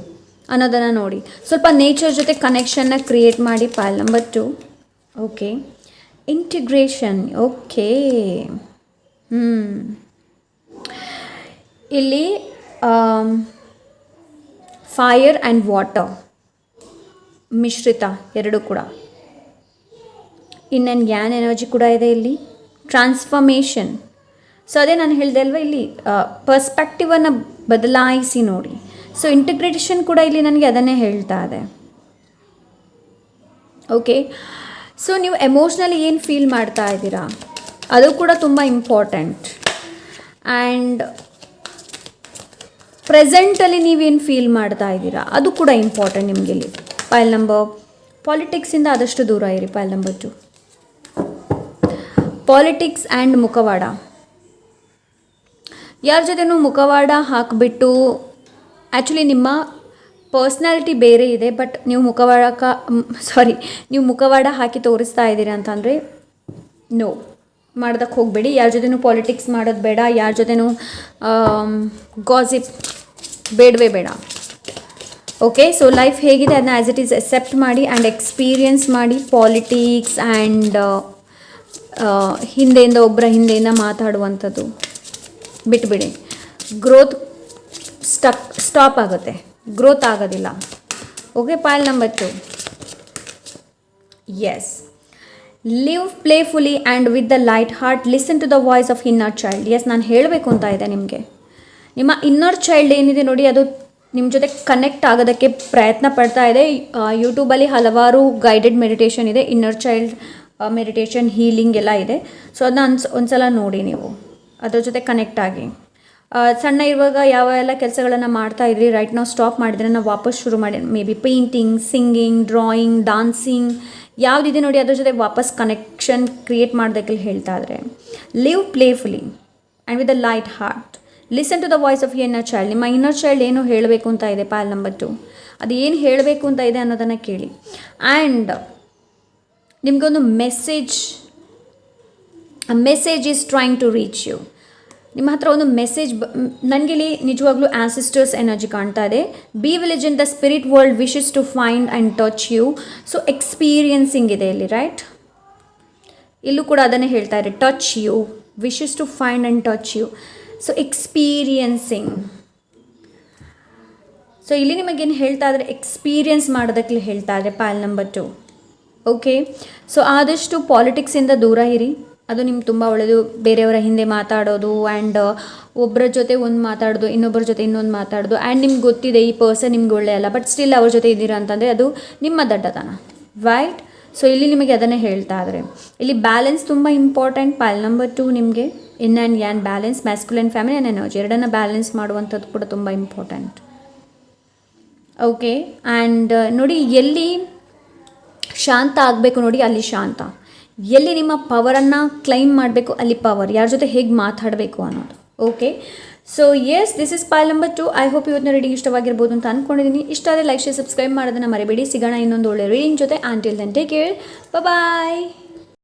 ಅನ್ನೋದನ್ನು ನೋಡಿ. ಸ್ವಲ್ಪ ನೇಚರ್ ಜೊತೆ ಕನೆಕ್ಷನ್ನ ಕ್ರಿಯೇಟ್ ಮಾಡಿ. Pile number 2. Okay, integration. Okay, ಇಲ್ಲಿ ಫೈರ್ ಆ್ಯಂಡ್ ವಾಟರ್ ಮಿಶ್ರಿತ, ಎರಡು ಕೂಡ. ಇನ್ನೇನು ಗ್ಯಾನ್ ಎನರ್ಜಿ ಕೂಡ ಇದೆ ಇಲ್ಲಿ. ಟ್ರಾನ್ಸ್ಫಾರ್ಮೇಷನ್. ಸೊ ಅದೇ ನಾನು ಹೇಳಿದೆ ಅಲ್ವಾ, ಇಲ್ಲಿ ಪರ್ಸ್ಪೆಕ್ಟಿವನ್ನು ಬದಲಾಯಿಸಿ ನೋಡಿ. ಸೊ ಇಂಟಿಗ್ರೇಷನ್ ಕೂಡ ಇಲ್ಲಿ ನನಗೆ ಅದನ್ನೇ ಹೇಳ್ತಾ ಇದೆ. ಓಕೆ, ಸೊ ನೀವು ಎಮೋಷ್ನಲಿ ಏನು ಫೀಲ್ ಮಾಡ್ತಾ ಇದ್ದೀರಾ ಅದು ಕೂಡ ತುಂಬ ಇಂಪಾರ್ಟೆಂಟ್. ಆ್ಯಂಡ್ ಪ್ರೆಸೆಂಟಲ್ಲಿ ನೀವೇನು ಫೀಲ್ ಮಾಡ್ತಾ ಇದ್ದೀರಾ ಅದು ಕೂಡ ಇಂಪಾರ್ಟೆಂಟ್ ನಿಮಗೆ ಇಲ್ಲಿ. ಪೈಲ್ ನಂಬರ್ ಪಾಲಿಟಿಕ್ಸಿಂದ ಆದಷ್ಟು ದೂರ ಇರಿ. ಪೈಲ್ ನಂಬರ್ 2. ಪಾಲಿಟಿಕ್ಸ್ ಆ್ಯಂಡ್ ಮುಖವಾಡ. ಯಾರ ಜೊತೆನೂ ಮುಖವಾಡ ಹಾಕಿಬಿಟ್ಟು, ಆ್ಯಕ್ಚುಲಿ ನಿಮ್ಮ ಪರ್ಸ್ನಾಲಿಟಿ ಬೇರೆ ಇದೆ, ಬಟ್ ನೀವು ಮುಖವಾಡ ಹಾಕಿ ತೋರಿಸ್ತಾ ಇದ್ದೀರಿ ಅಂತಂದರೆ ನೋ, ಮಾಡೋದಕ್ಕೆ ಹೋಗಬೇಡಿ. ಯಾರ ಜೊತೆನೂ ಪಾಲಿಟಿಕ್ಸ್ ಮಾಡೋದು ಬೇಡ, ಯಾರ ಜೊತೆನೂ ಗಾಸಿಪ್ ಬೇಡವೇ ಬೇಡ. ಓಕೆ, ಸೊ ಲೈಫ್ ಹೇಗಿದೆ ಅದನ್ನ ಆ್ಯಸ್ ಇಟ್ ಈಸ್ ಅಕ್ಸೆಪ್ಟ್ ಮಾಡಿ ಆ್ಯಂಡ್ ಎಕ್ಸ್ಪೀರಿಯನ್ಸ್ ಮಾಡಿ. ಪಾಲಿಟಿಕ್ಸ್ ಆ್ಯಂಡ್ ಹಿಂದೆಯಿಂದ ಮಾತಾಡುವಂಥದ್ದು ಬಿಟ್ಬಿಡಿ. ಗ್ರೋತ್ ಸ್ಟಾಪ್ ಆಗುತ್ತೆ, ಗ್ರೋತ್ ಆಗೋದಿಲ್ಲ. Okay, pile number 2. Yes, live playfully and with the light heart, listen to the voice of inner child. Yes, ನಾನು ಹೇಳಬೇಕು ಅಂತ ಇದೆ ನಿಮಗೆ. ನಿಮ್ಮ ಇನ್ನರ್ ಚೈಲ್ಡ್ ಏನಿದೆ ನೋಡಿ, ಅದು ನಿಮ್ಮ ಜೊತೆ ಕನೆಕ್ಟ್ ಆಗೋದಕ್ಕೆ ಪ್ರಯತ್ನ ಪಡ್ತಾ ಇದೆ. ಯೂಟ್ಯೂಬಲ್ಲಿ ಹಲವಾರು ಗೈಡೆಡ್ ಮೆಡಿಟೇಷನ್ ಇದೆ, ಇನ್ನರ್ ಚೈಲ್ಡ್ ಮೆಡಿಟೇಷನ್, ಹೀಲಿಂಗ್ ಎಲ್ಲ ಇದೆ. ಸೊ ಅದನ್ನ ಒಂದ್ಸಲ ನೋಡಿ, ನೀವು ಅದ್ರ ಜೊತೆ ಕನೆಕ್ಟ್ ಆಗಿ. ಸಣ್ಣ ಇರುವಾಗ ಯಾವ ಎಲ್ಲ ಕೆಲಸಗಳನ್ನು ಮಾಡ್ತಾ ಇದ್ರಿ, ರೈಟ್ ನಾವು ಸ್ಟಾಪ್ ಮಾಡಿದ್ರೆ ನಾವು ವಾಪಸ್ ಶುರು ಮಾಡಿ. May be painting, singing, drawing, dancing ಯಾವುದಿದೆ ನೋಡಿ, ಅದ್ರ ಜೊತೆ ವಾಪಸ್ ಕನೆಕ್ಷನ್ ಕ್ರಿಯೇಟ್ ಮಾಡೋದಕ್ಕೆ ಹೇಳ್ತಾ ಇದ್ರೆ. Live playfully and with a light heart, listen to the voice of inner child. ನಿಮ್ಮ ಇನ್ನರ್ ಚೈಲ್ಡ್ ಏನು ಹೇಳಬೇಕು ಅಂತ ಇದೆ, ಪಾಲ್ ನಂಬರ್ 2, ಅದು ಏನು ಹೇಳಬೇಕು ಅಂತ ಇದೆ ಅನ್ನೋದನ್ನು ಕೇಳಿ. ಆ್ಯಂಡ್ ನಿಮಗೊಂದು message is trying to reach you. ನಿಮ್ಮ ಹತ್ರ ಒಂದು ಮೆಸೇಜ್ ನನಗೆ ಇಲ್ಲಿ ನಿಜವಾಗ್ಲೂ ಆನ್ಸಿಸ್ಟರ್ಸ್ ಎನರ್ಜಿ ಕಾಣ್ತಾ ಇದೆ. Be village the spirit world wishes to find and touch you. So experiencing ಇದೆ ಇಲ್ಲಿ, ರೈಟ್? ಇಲ್ಲೂ ಕೂಡ ಅದನ್ನೇ ಹೇಳ್ತಾ ಇದೆ, touch you, wishes to find and touch you. So experiencing. So ಇಲ್ಲಿ ನಿಮಗೇನು ಹೇಳ್ತಾ ಇದ್ದಾರೆ, ಎಕ್ಸ್ಪೀರಿಯನ್ಸ್ ಮಾಡೋದಕ್ಕೆ ಹೇಳ್ತಾ ಇದ್ದಾರೆ, ಪಾಲ್ ನಂಬರ್ 2. ಓಕೆ, ಸೊ ಆದಷ್ಟು ಪಾಲಿಟಿಕ್ಸಿಂದ ದೂರ ಇರಿ, ಅದು ನಿಮ್ಗೆ ತುಂಬ ಒಳ್ಳೆಯದು. ಬೇರೆಯವರ ಹಿಂದೆ ಮಾತಾಡೋದು ಆ್ಯಂಡ್ ಒಬ್ಬರ ಜೊತೆ ಒಂದು ಮಾತಾಡೋದು, ಇನ್ನೊಬ್ಬರ ಜೊತೆ ಇನ್ನೊಂದು ಮಾತಾಡೋದು, ಆ್ಯಂಡ್ ನಿಮ್ಗೆ ಗೊತ್ತಿದೆ ಈ ಪರ್ಸನ್ ನಿಮ್ಗೆ ಒಳ್ಳೆ ಅಲ್ಲ, ಬಟ್ ಸ್ಟಿಲ್ ಅವ್ರ ಜೊತೆ ಇದ್ದೀರಾ ಅಂತಂದರೆ ಅದು ನಿಮ್ಮ ದಡ್ಡತನ, ರೈಟ್? ಸೊ ಇಲ್ಲಿ ನಿಮಗೆ ಅದನ್ನೇ ಹೇಳ್ತಾ ಇದ್ದಾರೆ. ಇಲ್ಲಿ ಬ್ಯಾಲೆನ್ಸ್ ತುಂಬ ಇಂಪಾರ್ಟೆಂಟ್. ಪಾಲ್ ನಂಬರ್ 2 ನಿಮಗೆ yin and yang balance, masculine feminine energy ಎರಡನ್ನ ಬ್ಯಾಲೆನ್ಸ್ ಮಾಡುವಂಥದ್ದು ಕೂಡ ತುಂಬ ಇಂಪಾರ್ಟೆಂಟ್. ಓಕೆ, ಆ್ಯಂಡ್ ನೋಡಿ, ಎಲ್ಲಿ ಶಾಂತ ಆಗಬೇಕು ನೋಡಿ, ಅಲ್ಲಿ ಶಾಂತ. ಎಲ್ಲಿ ನಿಮ್ಮ ಪವರನ್ನು ಕ್ಲೈಮ್ ಮಾಡಬೇಕು, ಅಲ್ಲಿ ಪವರ್. ಯಾರ ಜೊತೆ ಹೇಗೆ ಮಾತಾಡಬೇಕು ಅನ್ನೋದು. Okay, so yes, this is pile number 2. I hope ಇವತ್ತಿನ ರೀಡಿಂಗ್ ಇಷ್ಟವಾಗಿರ್ಬೋದು ಅಂತ ಅಂದ್ಕೊಂಡಿದ್ದೀನಿ. ಇಷ್ಟ ಆದರೆ ಲೈಕ್, ಶೇರ್, ಸಬ್ಸ್ಕ್ರೈಬ್ ಮಾಡೋದನ್ನು ಮರಿಬೇಡಿ. ಸಿಗೋಣ ಇನ್ನೊಂದು ಒಳ್ಳೆ ರೀಡಿಂಗ್ ಜೊತೆ. ಆಂಟಿಲ್ ದೆನ್ ಟೇಕ್ ಕೇರ್, ಬಾಯ್.